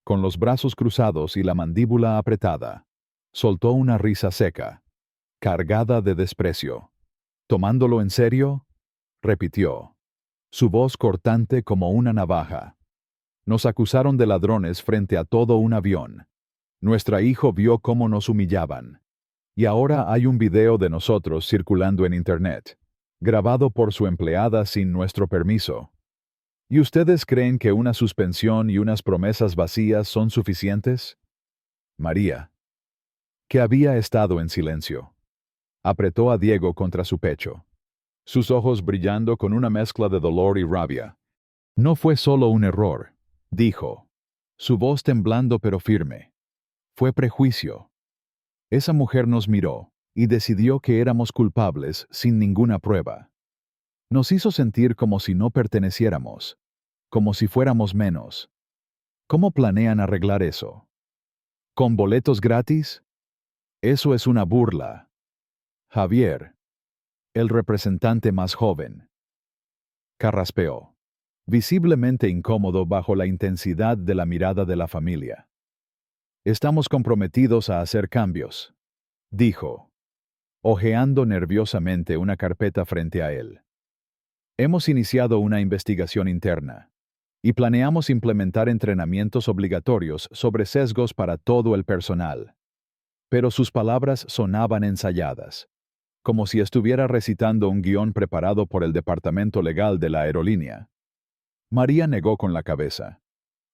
con los brazos cruzados y la mandíbula apretada, soltó una risa seca, cargada de desprecio. ¿Tomándolo en serio? Repitió, su voz cortante como una navaja. Nos acusaron de ladrones frente a todo un avión. Nuestra hijo vio cómo nos humillaban. Y ahora hay un video de nosotros circulando en Internet, grabado por su empleada sin nuestro permiso. ¿Y ustedes creen que una suspensión y unas promesas vacías son suficientes? María, que había estado en silencio, apretó a Diego contra su pecho, sus ojos brillando con una mezcla de dolor y rabia. No fue solo un error, dijo, su voz temblando pero firme. Fue prejuicio. Esa mujer nos miró y decidió que éramos culpables sin ninguna prueba. Nos hizo sentir como si no perteneciéramos, como si fuéramos menos. ¿Cómo planean arreglar eso? ¿Con boletos gratis? Eso es una burla. Javier, el representante más joven, carraspeó, visiblemente incómodo bajo la intensidad de la mirada de la familia. Estamos comprometidos a hacer cambios, dijo, hojeando nerviosamente una carpeta frente a él. Hemos iniciado una investigación interna y planeamos implementar entrenamientos obligatorios sobre sesgos para todo el personal. Pero sus palabras sonaban ensayadas, como si estuviera recitando un guión preparado por el departamento legal de la aerolínea. María negó con la cabeza,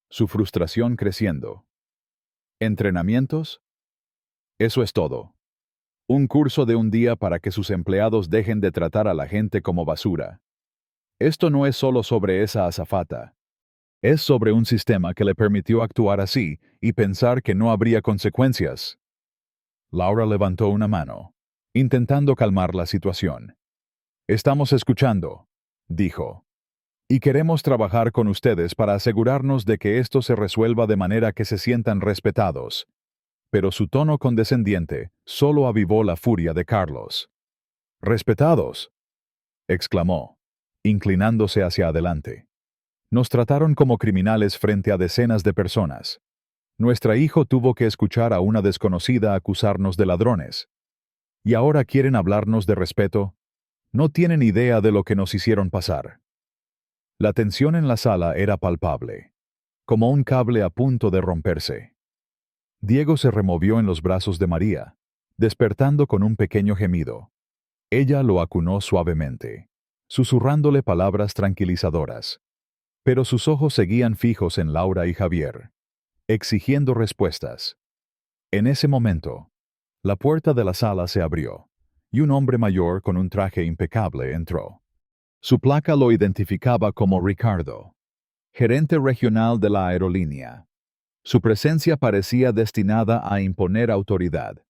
su frustración creciendo. ¿Entrenamientos? Eso es todo. Un curso de un día para que sus empleados dejen de tratar a la gente como basura. Esto no es solo sobre esa azafata. Es sobre un sistema que le permitió actuar así y pensar que no habría consecuencias. Laura levantó una mano, intentando calmar la situación. Estamos escuchando, dijo. Y queremos trabajar con ustedes para asegurarnos de que esto se resuelva de manera que se sientan respetados. Pero su tono condescendiente solo avivó la furia de Carlos. «¿Respetados?», exclamó, inclinándose hacia adelante. «Nos trataron como criminales frente a decenas de personas. Nuestro hijo tuvo que escuchar a una desconocida acusarnos de ladrones. ¿Y ahora quieren hablarnos de respeto? No tienen idea de lo que nos hicieron pasar». La tensión en la sala era palpable, como un cable a punto de romperse. Diego se removió en los brazos de María, despertando con un pequeño gemido. Ella lo acunó suavemente, susurrándole palabras tranquilizadoras. Pero sus ojos seguían fijos en Laura y Javier, exigiendo respuestas. En ese momento, la puerta de la sala se abrió, y un hombre mayor con un traje impecable entró. Su placa lo identificaba como Ricardo, gerente regional de la aerolínea. Su presencia parecía destinada a imponer autoridad,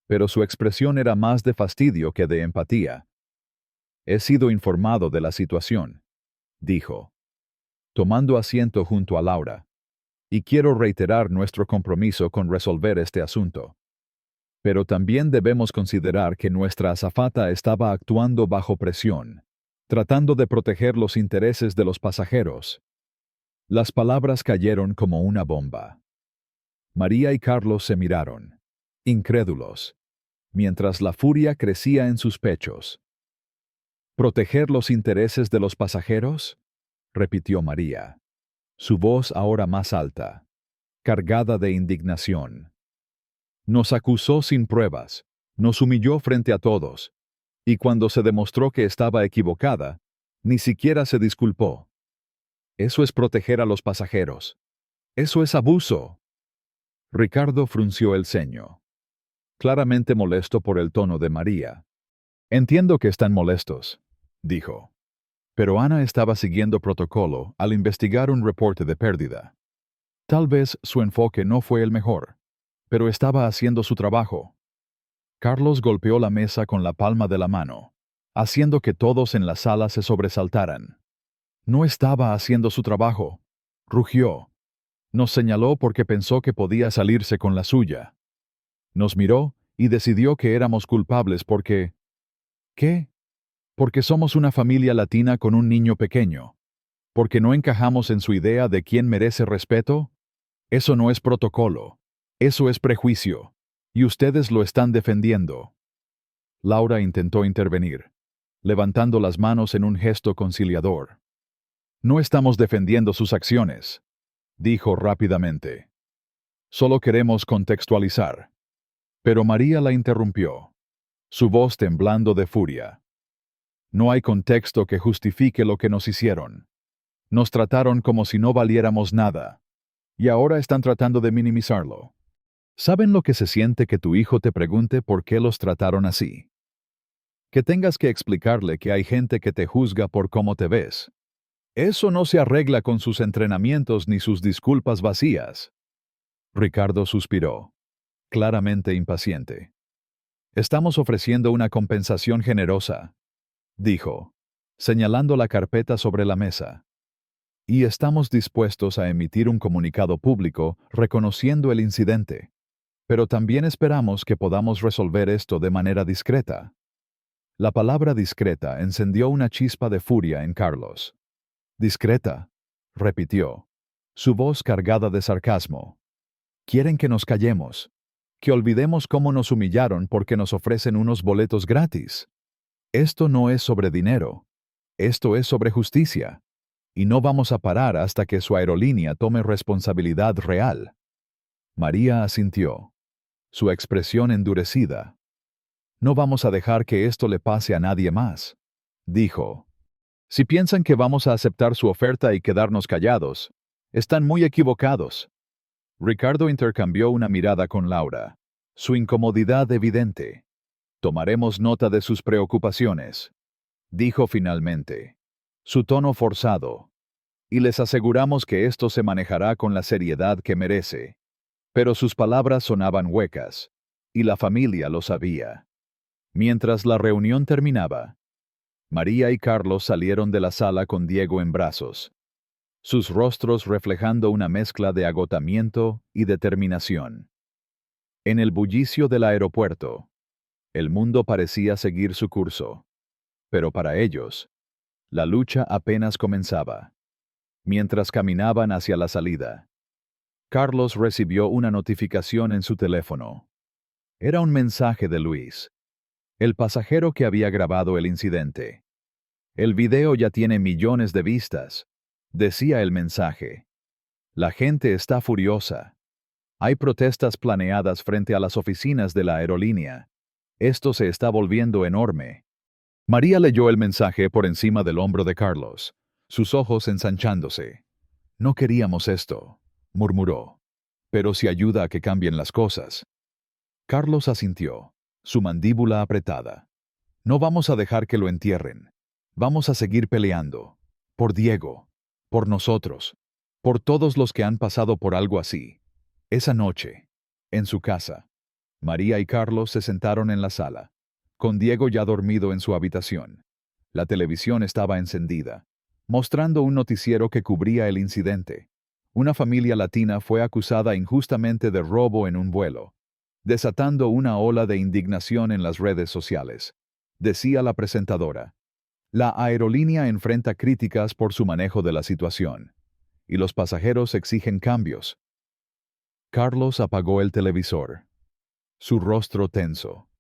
pero su expresión era más de fastidio que de empatía. «He sido informado de la situación», dijo, tomando asiento junto a Laura, «y quiero reiterar nuestro compromiso con resolver este asunto. Pero también debemos considerar que nuestra azafata estaba actuando bajo presión, tratando de proteger los intereses de los pasajeros». Las palabras cayeron como una bomba. María y Carlos se miraron, incrédulos, mientras la furia crecía en sus pechos. «¿Proteger los intereses de los pasajeros?», repitió María, su voz ahora más alta, cargada de indignación. «Nos acusó sin pruebas, nos humilló frente a todos, y cuando se demostró que estaba equivocada, ni siquiera se disculpó. Eso es proteger a los pasajeros. Eso es abuso». Ricardo frunció el ceño, claramente molesto por el tono de María. «Entiendo que están molestos», dijo. Pero Ana estaba siguiendo protocolo al investigar un reporte de pérdida. Tal vez su enfoque no fue el mejor, pero estaba haciendo su trabajo. Carlos golpeó la mesa con la palma de la mano, haciendo que todos en la sala se sobresaltaran. «No estaba haciendo su trabajo», rugió. «Nos señaló porque pensó que podía salirse con la suya. Nos miró y decidió que éramos culpables porque... ¿Qué? Porque somos una familia latina con un niño pequeño. ¿Porque no encajamos en su idea de quién merece respeto? Eso no es protocolo. Eso es prejuicio. Y ustedes lo están defendiendo». Laura intentó intervenir, levantando las manos en un gesto conciliador. «No estamos defendiendo sus acciones», dijo rápidamente. «Solo queremos contextualizar». Pero María la interrumpió, su voz temblando de furia. «No hay contexto que justifique lo que nos hicieron. Nos trataron como si no valiéramos nada. Y ahora están tratando de minimizarlo. ¿Saben lo que se siente que tu hijo te pregunte por qué los trataron así? Que tengas que explicarle que hay gente que te juzga por cómo te ves. Eso no se arregla con sus entrenamientos ni sus disculpas vacías». Ricardo suspiró, claramente impaciente. «Estamos ofreciendo una compensación generosa», dijo, señalando la carpeta sobre la mesa. «Y estamos dispuestos a emitir un comunicado público reconociendo el incidente. Pero también esperamos que podamos resolver esto de manera discreta». La palabra discreta encendió una chispa de furia en Carlos. «Discreta», repitió, su voz cargada de sarcasmo. «Quieren que nos callemos, que olvidemos cómo nos humillaron porque nos ofrecen unos boletos gratis. Esto no es sobre dinero, esto es sobre justicia, y no vamos a parar hasta que su aerolínea tome responsabilidad real». María asintió, su expresión endurecida. «No vamos a dejar que esto le pase a nadie más», dijo. «Si piensan que vamos a aceptar su oferta y quedarnos callados, están muy equivocados». Ricardo intercambió una mirada con Laura, su incomodidad evidente. «Tomaremos nota de sus preocupaciones», dijo finalmente, su tono forzado. «Y les aseguramos que esto se manejará con la seriedad que merece». Pero sus palabras sonaban huecas, y la familia lo sabía. Mientras la reunión terminaba, María y Carlos salieron de la sala con Diego en brazos, sus rostros reflejando una mezcla de agotamiento y determinación. En el bullicio del aeropuerto, el mundo parecía seguir su curso, pero para ellos, la lucha apenas comenzaba. Mientras caminaban hacia la salida, Carlos recibió una notificación en su teléfono. Era un mensaje de Luis, el pasajero que había grabado el incidente. El video ya tiene millones de vistas, decía el mensaje. La gente está furiosa. Hay protestas planeadas frente a las oficinas de la aerolínea. Esto se está volviendo enorme. María leyó el mensaje por encima del hombro de Carlos, sus ojos ensanchándose. No queríamos esto, murmuró. Pero si ayuda a que cambien las cosas. Carlos asintió, su mandíbula apretada. No vamos a dejar que lo entierren. Vamos a seguir peleando. Por Diego. Por nosotros. Por todos los que han pasado por algo así. Esa noche, en su casa, María y Carlos se sentaron en la sala, con Diego ya dormido en su habitación. La televisión estaba encendida, mostrando un noticiero que cubría el incidente. Una familia latina fue acusada injustamente de robo en un vuelo, desatando una ola de indignación en las redes sociales. Decía la presentadora. La aerolínea enfrenta críticas por su manejo de la situación, y los pasajeros exigen cambios. Carlos apagó el televisor, su rostro tenso.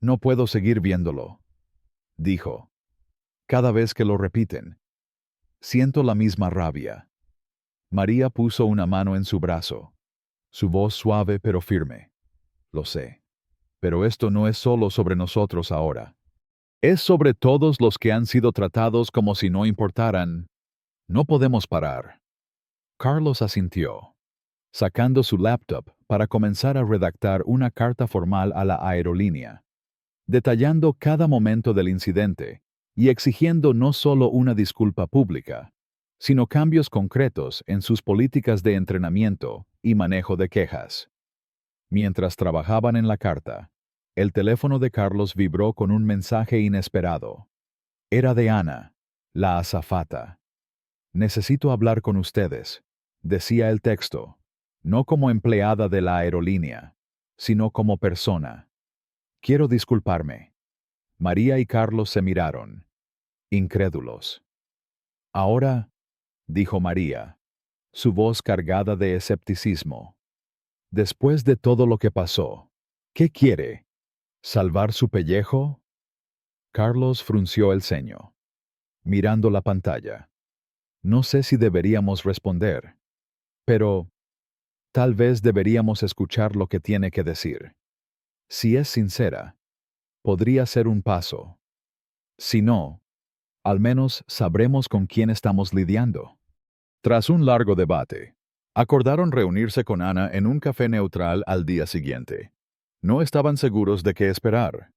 No puedo seguir viéndolo, dijo. Cada vez que lo repiten, siento la misma rabia. María puso una mano en su brazo, su voz suave pero firme. Lo sé. Pero esto no es solo sobre nosotros ahora. Es sobre todos los que han sido tratados como si no importaran. No podemos parar. Carlos asintió, sacando su laptop para comenzar a redactar una carta formal a la aerolínea, detallando cada momento del incidente y exigiendo no solo una disculpa pública, sino cambios concretos en sus políticas de entrenamiento y manejo de quejas. Mientras trabajaban en la carta, el teléfono de Carlos vibró con un mensaje inesperado. Era de Ana, la azafata. Necesito hablar con ustedes, decía el texto, no como empleada de la aerolínea, sino como persona. Quiero disculparme. María y Carlos se miraron, incrédulos. Ahora, dijo María, su voz cargada de escepticismo. Después de todo lo que pasó, ¿qué quiere? ¿Salvar su pellejo? Carlos frunció el ceño, mirando la pantalla. No sé si deberíamos responder, pero tal vez deberíamos escuchar lo que tiene que decir. Si es sincera, podría ser un paso. Si no, al menos sabremos con quién estamos lidiando. Tras un largo debate, acordaron reunirse con Ana en un café neutral al día siguiente. No estaban seguros de qué esperar,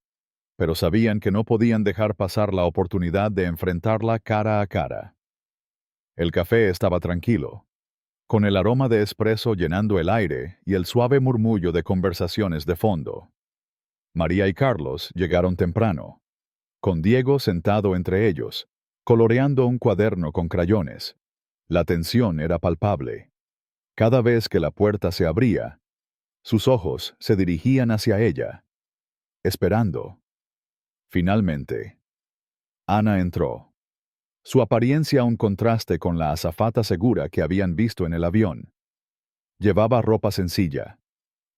pero sabían que no podían dejar pasar la oportunidad de enfrentarla cara a cara. El café estaba tranquilo, con el aroma de espresso llenando el aire y el suave murmullo de conversaciones de fondo. María y Carlos llegaron temprano, con Diego sentado entre ellos, coloreando un cuaderno con crayones. La tensión era palpable. Cada vez que la puerta se abría, sus ojos se dirigían hacia ella, esperando. Finalmente, Ana entró. Su apariencia un contraste con la azafata segura que habían visto en el avión. Llevaba ropa sencilla,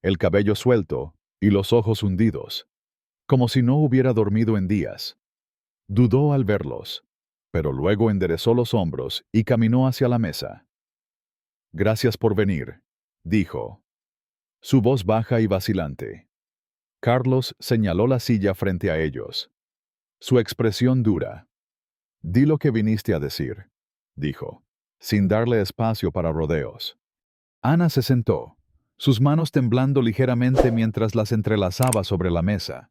el cabello suelto y los ojos hundidos, como si no hubiera dormido en días. Dudó al verlos, pero luego enderezó los hombros y caminó hacia la mesa. Gracias por venir, dijo, su voz baja y vacilante. Carlos señaló la silla frente a ellos, su expresión dura. Di lo que viniste a decir, dijo, sin darle espacio para rodeos. Ana se sentó, sus manos temblando ligeramente mientras las entrelazaba sobre la mesa.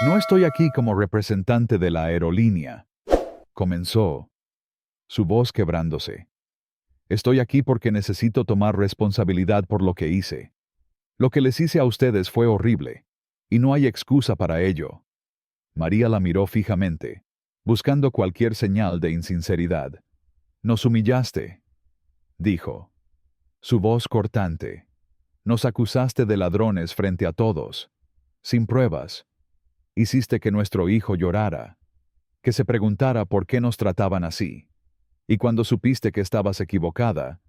No estoy aquí como representante de la aerolínea, comenzó, su voz quebrándose. Estoy aquí porque necesito tomar responsabilidad por lo que hice. Lo que les hice a ustedes fue horrible, y no hay excusa para ello. María la miró fijamente, buscando cualquier señal de insinceridad. Nos humillaste, dijo, su voz cortante. Nos acusaste de ladrones frente a todos, sin pruebas. Hiciste que nuestro hijo llorara, que se preguntara por qué nos trataban así. Y cuando supiste que estabas equivocada,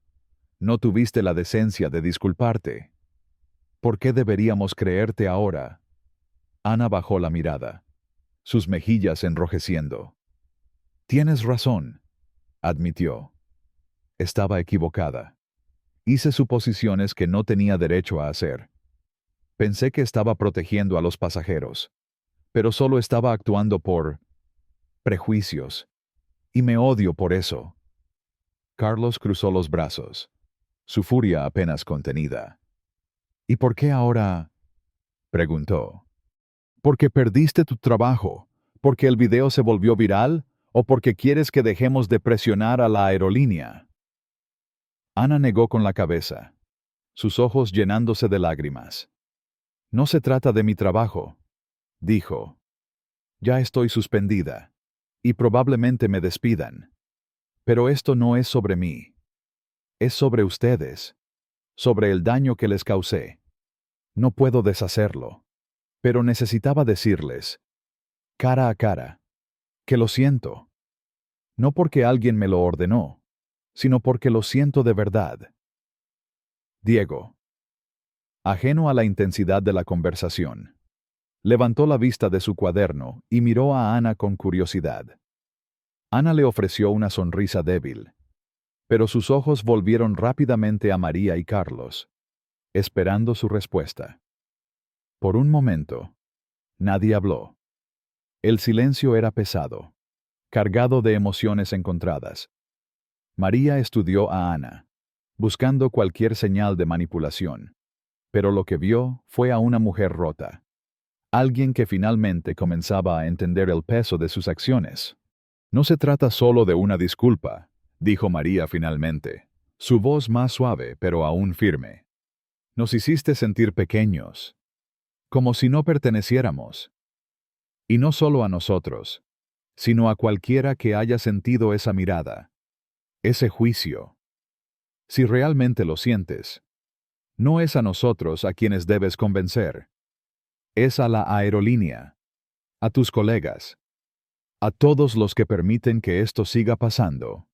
no tuviste la decencia de disculparte. ¿Por qué deberíamos creerte ahora? Ana bajó la mirada, sus mejillas enrojeciendo. Tienes razón, admitió. Estaba equivocada. Hice suposiciones que no tenía derecho a hacer. Pensé que estaba protegiendo a los pasajeros, pero solo estaba actuando por prejuicios, y me odio por eso. Carlos cruzó los brazos, su furia apenas contenida. ¿Y por qué ahora? Preguntó. ¿Porque perdiste tu trabajo? ¿Porque el video se volvió viral? ¿O porque quieres que dejemos de presionar a la aerolínea? Ana negó con la cabeza, sus ojos llenándose de lágrimas. No se trata de mi trabajo, dijo. Ya estoy suspendida, y probablemente me despidan. Pero esto no es sobre mí. Es sobre ustedes, sobre el daño que les causé. No puedo deshacerlo, pero necesitaba decirles, cara a cara, que lo siento. No porque alguien me lo ordenó, sino porque lo siento de verdad. Diego, ajeno a la intensidad de la conversación, levantó la vista de su cuaderno y miró a Ana con curiosidad. Ana le ofreció una sonrisa débil, pero sus ojos volvieron rápidamente a María y Carlos, esperando su respuesta. Por un momento, nadie habló. El silencio era pesado, cargado de emociones encontradas. María estudió a Ana, buscando cualquier señal de manipulación, pero lo que vio fue a una mujer rota, alguien que finalmente comenzaba a entender el peso de sus acciones. No se trata solo de una disculpa, dijo María finalmente, su voz más suave pero aún firme. Nos hiciste sentir pequeños, como si no perteneciéramos. Y no solo a nosotros, sino a cualquiera que haya sentido esa mirada, ese juicio. Si realmente lo sientes, no es a nosotros a quienes debes convencer. Es a la aerolínea, a tus colegas, a todos los que permiten que esto siga pasando.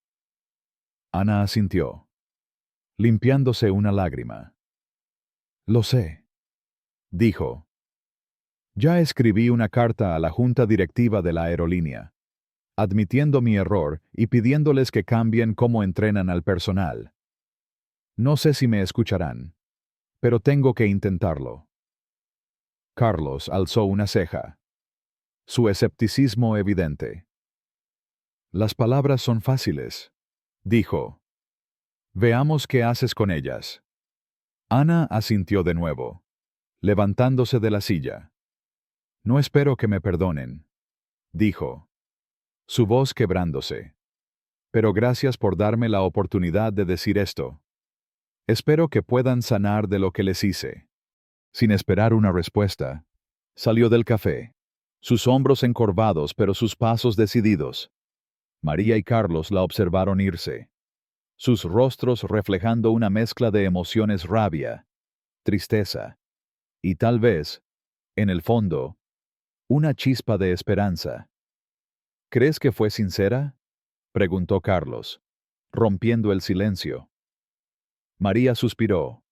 Ana asintió, limpiándose una lágrima. Lo sé, dijo. Ya escribí una carta a la junta directiva de la aerolínea, admitiendo mi error y pidiéndoles que cambien cómo entrenan al personal. No sé si me escucharán, pero tengo que intentarlo. Carlos alzó una ceja, su escepticismo evidente. Las palabras son fáciles, dijo. Veamos qué haces con ellas. Ana asintió de nuevo, levantándose de la silla. No espero que me perdonen, dijo, su voz quebrándose. Pero gracias por darme la oportunidad de decir esto. Espero que puedan sanar de lo que les hice. Sin esperar una respuesta, salió del café, sus hombros encorvados pero sus pasos decididos. María y Carlos la observaron irse, sus rostros reflejando una mezcla de emociones: rabia, tristeza y tal vez, en el fondo, una chispa de esperanza. ¿Crees que fue sincera?, preguntó Carlos, rompiendo el silencio. María suspiró,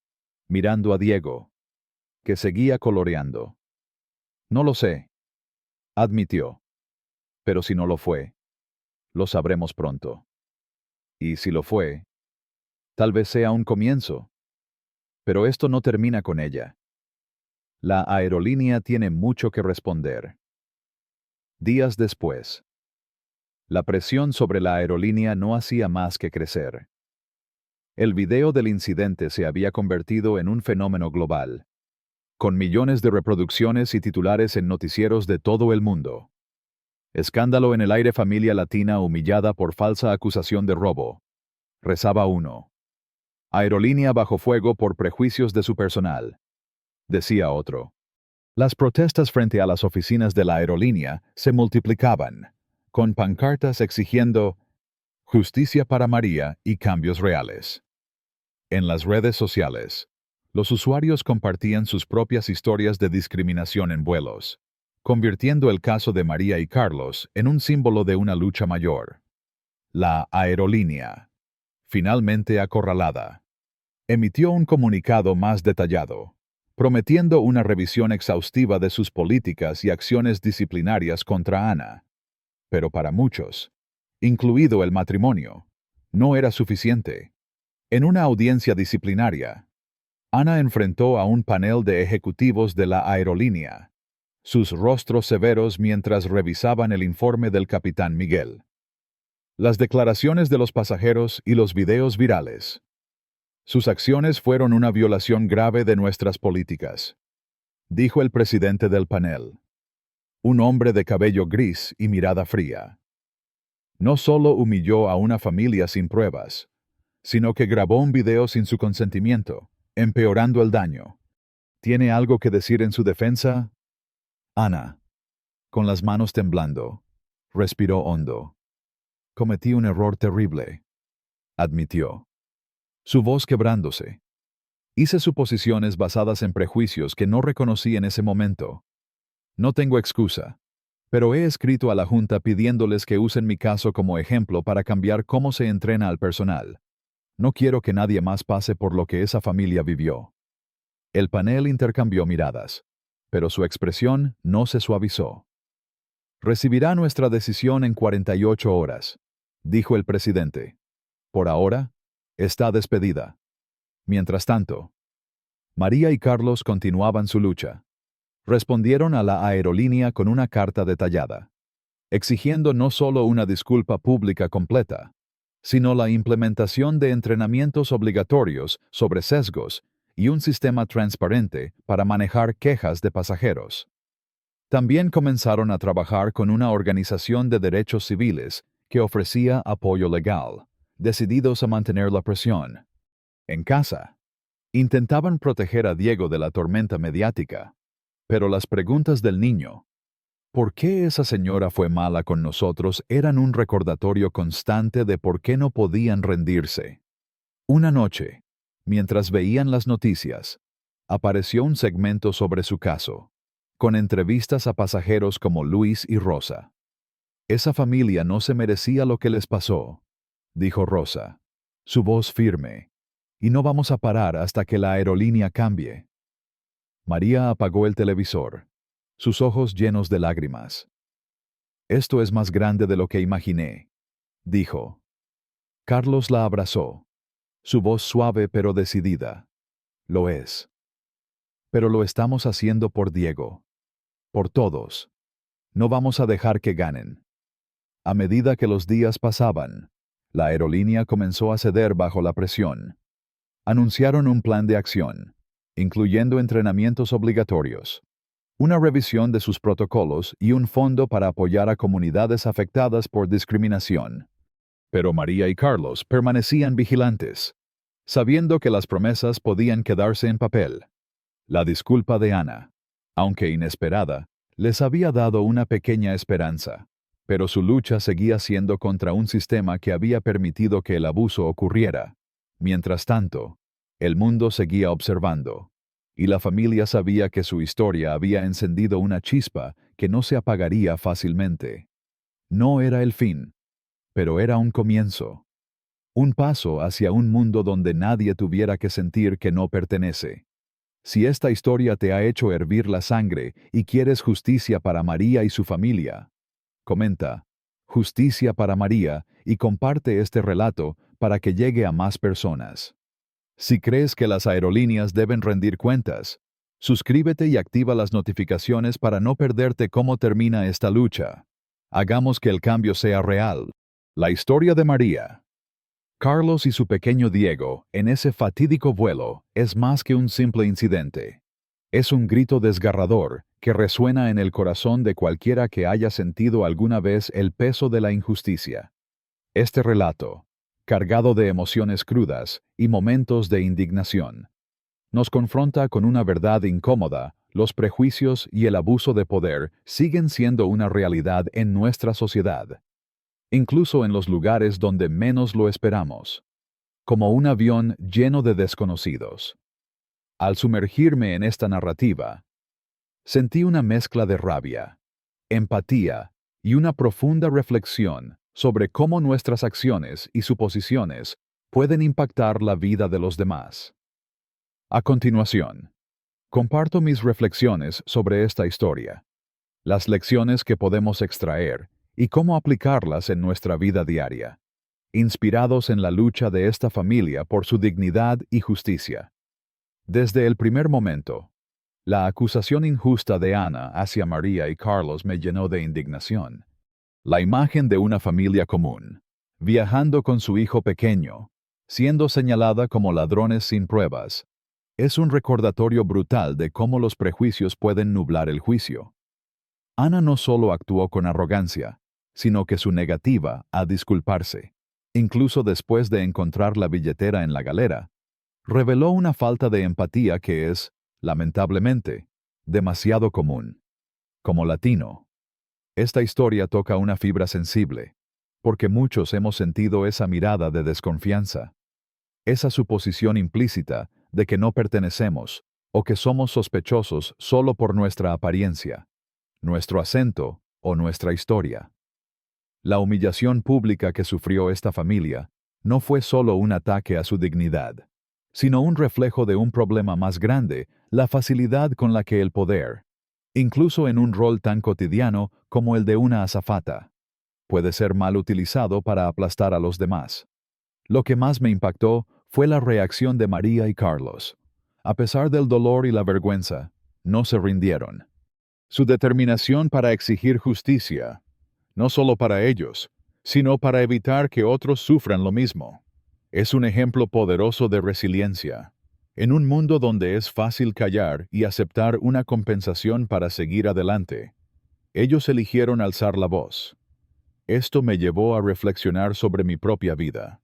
mirando a Diego, que seguía coloreando. No lo sé, admitió. Pero si no lo fue, lo sabremos pronto. Y si lo fue, tal vez sea un comienzo. Pero esto no termina con ella. La aerolínea tiene mucho que responder. Días después, la presión sobre la aerolínea no hacía más que crecer. El video del incidente se había convertido en un fenómeno global, con millones de reproducciones y titulares en noticieros de todo el mundo. Escándalo en el aire: familia latina humillada por falsa acusación de robo. Rezaba uno. Aerolínea bajo fuego por prejuicios de su personal. decía otro. Las protestas frente a las oficinas de la aerolínea se multiplicaban, con pancartas exigiendo justicia para María y cambios reales. En las redes sociales, los usuarios compartían sus propias historias de discriminación en vuelos, convirtiendo el caso de María y Carlos en un símbolo de una lucha mayor. La aerolínea, finalmente acorralada, emitió un comunicado más detallado, prometiendo una revisión exhaustiva de sus políticas y acciones disciplinarias contra Ana. Pero para muchos, incluido el matrimonio, no era suficiente. En una audiencia disciplinaria, Ana enfrentó a un panel de ejecutivos de la aerolínea, sus rostros severos mientras revisaban el informe del capitán Miguel. Las declaraciones de los pasajeros y los videos virales. Sus acciones fueron una violación grave de nuestras políticas, dijo el presidente del panel, un hombre de cabello gris y mirada fría. No solo humilló a una familia sin pruebas, sino que grabó un video sin su consentimiento, empeorando el daño. ¿Tiene algo que decir en su defensa? Ana, con las manos temblando, respiró hondo. Cometí un error terrible, admitió, su voz quebrándose. Hice suposiciones basadas en prejuicios que no reconocí en ese momento. No tengo excusa, pero he escrito a la Junta pidiéndoles que usen mi caso como ejemplo para cambiar cómo se entrena al personal. No quiero que nadie más pase por lo que esa familia vivió. El panel intercambió miradas, pero su expresión no se suavizó. Recibirá nuestra decisión en 48 horas, dijo el presidente. Por ahora, está despedida. Mientras tanto, María y Carlos continuaban su lucha. Respondieron a la aerolínea con una carta detallada, exigiendo no solo una disculpa pública completa, sino la implementación de entrenamientos obligatorios sobre sesgos y un sistema transparente para manejar quejas de pasajeros. También comenzaron a trabajar con una organización de derechos civiles que ofrecía apoyo legal, decididos a mantener la presión. En casa, intentaban proteger a Diego de la tormenta mediática, pero las preguntas del niño, ¿por qué esa señora fue mala con nosotros?, eran un recordatorio constante de por qué no podían rendirse. Una noche, mientras veían las noticias, apareció un segmento sobre su caso, con entrevistas a pasajeros como Luis y Rosa. Esa familia no se merecía lo que les pasó, dijo Rosa, su voz firme, y no vamos a parar hasta que la aerolínea cambie. María apagó el televisor, sus ojos llenos de lágrimas. Esto es más grande de lo que imaginé, dijo. Carlos la abrazó, su voz suave pero decidida. Lo es. Pero lo estamos haciendo por Diego. Por todos. No vamos a dejar que ganen. A medida que los días pasaban, la aerolínea comenzó a ceder bajo la presión. Anunciaron un plan de acción, incluyendo entrenamientos obligatorios, una revisión de sus protocolos y un fondo para apoyar a comunidades afectadas por discriminación. Pero María y Carlos permanecían vigilantes, sabiendo que las promesas podían quedarse en papel. La disculpa de Ana, aunque inesperada, les había dado una pequeña esperanza, pero su lucha seguía siendo contra un sistema que había permitido que el abuso ocurriera. Mientras tanto, el mundo seguía observando, y la familia sabía que su historia había encendido una chispa que no se apagaría fácilmente. No era el fin, pero era un comienzo. Un paso hacia un mundo donde nadie tuviera que sentir que no pertenece. Si esta historia te ha hecho hervir la sangre y quieres justicia para María y su familia, comenta, justicia para María, y comparte este relato para que llegue a más personas. Si crees que las aerolíneas deben rendir cuentas, suscríbete y activa las notificaciones para no perderte cómo termina esta lucha. Hagamos que el cambio sea real. La historia de María, Carlos y su pequeño Diego en ese fatídico vuelo es más que un simple incidente. Es un grito desgarrador que resuena en el corazón de cualquiera que haya sentido alguna vez el peso de la injusticia. Este relato, cargado de emociones crudas y momentos de indignación, Nos confronta con una verdad incómoda: los prejuicios y el abuso de poder siguen siendo una realidad en nuestra sociedad, incluso en los lugares donde menos lo esperamos, como un avión lleno de desconocidos. Al sumergirme en esta narrativa, sentí una mezcla de rabia, empatía y una profunda reflexión sobre cómo nuestras acciones y suposiciones pueden impactar la vida de los demás. A continuación, comparto mis reflexiones sobre esta historia, las lecciones que podemos extraer y cómo aplicarlas en nuestra vida diaria, inspirados en la lucha de esta familia por su dignidad y justicia. Desde el primer momento, la acusación injusta de Ana hacia María y Carlos me llenó de indignación. La imagen de una familia común, viajando con su hijo pequeño, siendo señalada como ladrones sin pruebas, es un recordatorio brutal de cómo los prejuicios pueden nublar el juicio. Ana no solo actuó con arrogancia, sino que su negativa a disculparse, incluso después de encontrar la billetera en la galera, reveló una falta de empatía que es, lamentablemente, demasiado común. Como latino, esta historia toca una fibra sensible, porque muchos hemos sentido esa mirada de desconfianza, esa suposición implícita de que no pertenecemos o que somos sospechosos solo por nuestra apariencia, nuestro acento o nuestra historia. La humillación pública que sufrió esta familia no fue solo un ataque a su dignidad, sino un reflejo de un problema más grande: la facilidad con la que el poder, incluso en un rol tan cotidiano como el de una azafata, puede ser mal utilizado para aplastar a los demás. Lo que más me impactó fue la reacción de María y Carlos. A pesar del dolor y la vergüenza, no se rindieron. Su determinación para exigir justicia, no solo para ellos, sino para evitar que otros sufran lo mismo, es un ejemplo poderoso de resiliencia. En un mundo donde es fácil callar y aceptar una compensación para seguir adelante, ellos eligieron alzar la voz. Esto me llevó a reflexionar sobre mi propia vida.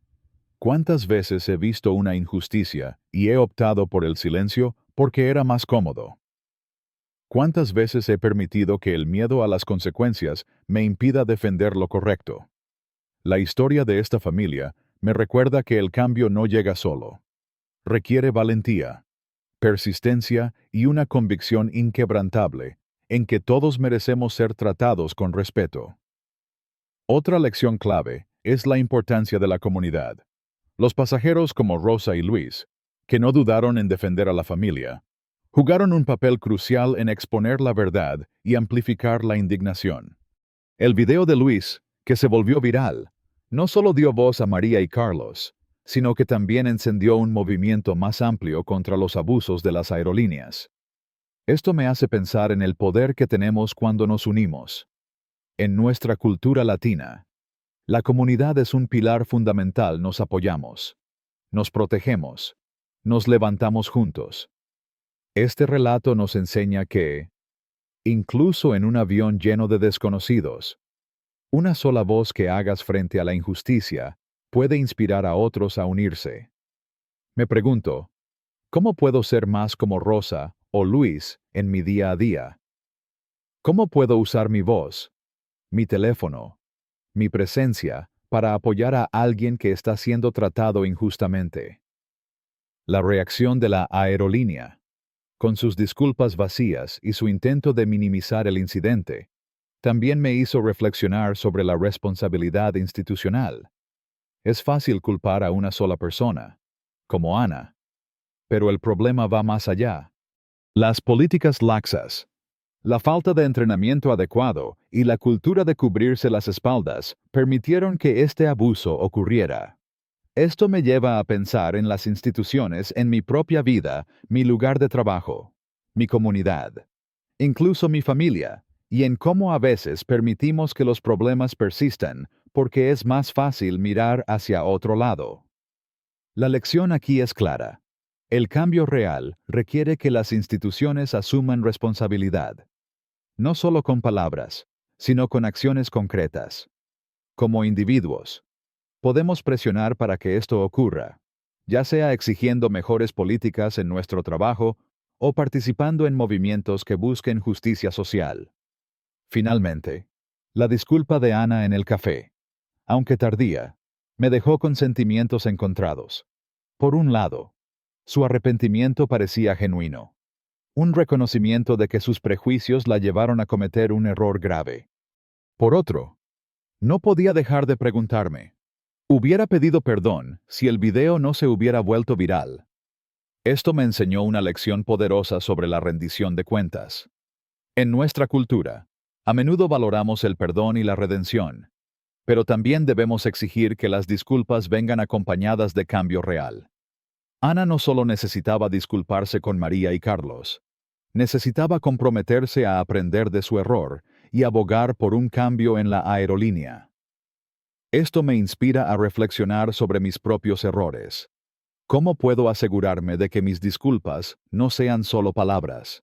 ¿Cuántas veces he visto una injusticia y he optado por el silencio porque era más cómodo? ¿Cuántas veces he permitido que el miedo a las consecuencias me impida defender lo correcto? La historia de esta familia me recuerda que el cambio no llega solo. Requiere valentía, persistencia y una convicción inquebrantable en que todos merecemos ser tratados con respeto. Otra lección clave es la importancia de la comunidad. Los pasajeros como Rosa y Luis, que no dudaron en defender a la familia, jugaron un papel crucial en exponer la verdad y amplificar la indignación. El video de Luis, que se volvió viral, no solo dio voz a María y Carlos, sino que también encendió un movimiento más amplio contra los abusos de las aerolíneas. Esto me hace pensar en el poder que tenemos cuando nos unimos. En nuestra cultura latina, la comunidad es un pilar fundamental: nos apoyamos, nos protegemos, nos levantamos juntos. Este relato nos enseña que, incluso en un avión lleno de desconocidos, una sola voz que hagas frente a la injusticia puede inspirar a otros a unirse. Me pregunto, ¿cómo puedo ser más como Rosa o Luis en mi día a día? ¿Cómo puedo usar mi voz, mi teléfono, mi presencia para apoyar a alguien que está siendo tratado injustamente? La reacción de la aerolínea, con sus disculpas vacías y su intento de minimizar el incidente, también me hizo reflexionar sobre la responsabilidad institucional. Es fácil culpar a una sola persona, como Ana, pero el problema va más allá. Las políticas laxas, la falta de entrenamiento adecuado y la cultura de cubrirse las espaldas permitieron que este abuso ocurriera. Esto me lleva a pensar en las instituciones, en mi propia vida, mi lugar de trabajo, mi comunidad, incluso mi familia, y en cómo a veces permitimos que los problemas persistan porque es más fácil mirar hacia otro lado. La lección aquí es clara. El cambio real requiere que las instituciones asuman responsabilidad, no solo con palabras, sino con acciones concretas. Como individuos, podemos presionar para que esto ocurra, ya sea exigiendo mejores políticas en nuestro trabajo o participando en movimientos que busquen justicia social. Finalmente, la disculpa de Ana en el café, aunque tardía, me dejó con sentimientos encontrados. Por un lado, su arrepentimiento parecía genuino, un reconocimiento de que sus prejuicios la llevaron a cometer un error grave. Por otro, no podía dejar de preguntarme, ¿hubiera pedido perdón si el video no se hubiera vuelto viral? Esto me enseñó una lección poderosa sobre la rendición de cuentas. En nuestra cultura, a menudo valoramos el perdón y la redención, pero también debemos exigir que las disculpas vengan acompañadas de cambio real. Ana no solo necesitaba disculparse con María y Carlos, necesitaba comprometerse a aprender de su error y abogar por un cambio en la aerolínea. Esto me inspira a reflexionar sobre mis propios errores. ¿Cómo puedo asegurarme de que mis disculpas no sean solo palabras?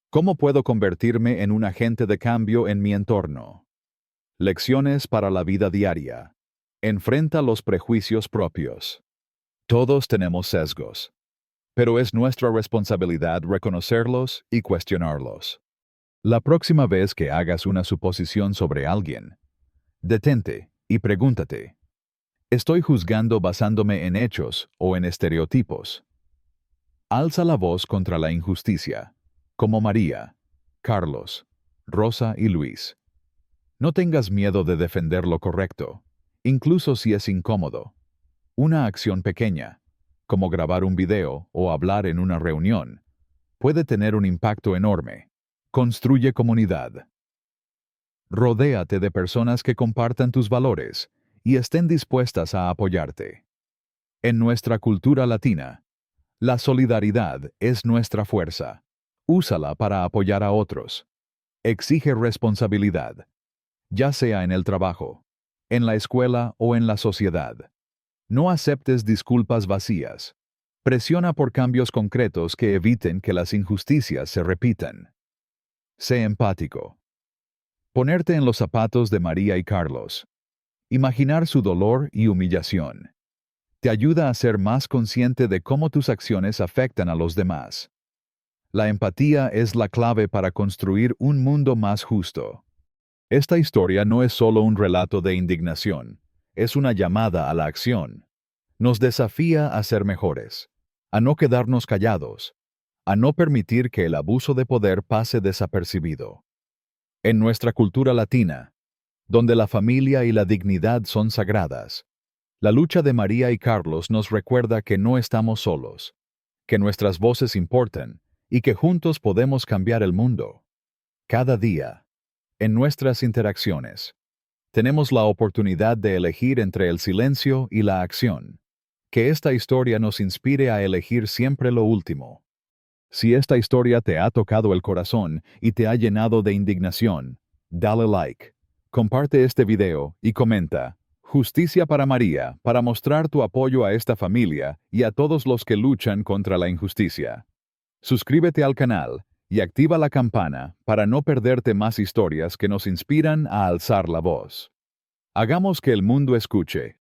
¿Cómo puedo convertirme en un agente de cambio en mi entorno? Lecciones para la vida diaria. Enfrenta los prejuicios propios. Todos tenemos sesgos, pero es nuestra responsabilidad reconocerlos y cuestionarlos. La próxima vez que hagas una suposición sobre alguien, detente y pregúntate, ¿estoy juzgando basándome en hechos o en estereotipos? Alza la voz contra la injusticia, como María, Carlos, Rosa y Luis. No tengas miedo de defender lo correcto, incluso si es incómodo. Una acción pequeña, como grabar un video o hablar en una reunión, puede tener un impacto enorme. Construye comunidad. Rodéate de personas que compartan tus valores y estén dispuestas a apoyarte. En nuestra cultura latina, la solidaridad es nuestra fuerza. Úsala para apoyar a otros. Exige responsabilidad, ya sea en el trabajo, en la escuela o en la sociedad. No aceptes disculpas vacías. Presiona por cambios concretos que eviten que las injusticias se repitan. Sé empático. Ponerte en los zapatos de María y Carlos. Imaginar su dolor y humillación. Te ayuda a ser más consciente de cómo tus acciones afectan a los demás. La empatía es la clave para construir un mundo más justo. Esta historia no es solo un relato de indignación, es una llamada a la acción. Nos desafía a ser mejores, a no quedarnos callados, a no permitir que el abuso de poder pase desapercibido. En nuestra cultura latina, donde la familia y la dignidad son sagradas, la lucha de María y Carlos nos recuerda que no estamos solos, que nuestras voces importan y que juntos podemos cambiar el mundo. Cada día, en nuestras interacciones, tenemos la oportunidad de elegir entre el silencio y la acción. Que esta historia nos inspire a elegir siempre lo último. Si esta historia te ha tocado el corazón y te ha llenado de indignación, dale like, comparte este video y comenta, Justicia para María, para mostrar tu apoyo a esta familia y a todos los que luchan contra la injusticia. Suscríbete al canal y activa la campana para no perderte más historias que nos inspiran a alzar la voz. Hagamos que el mundo escuche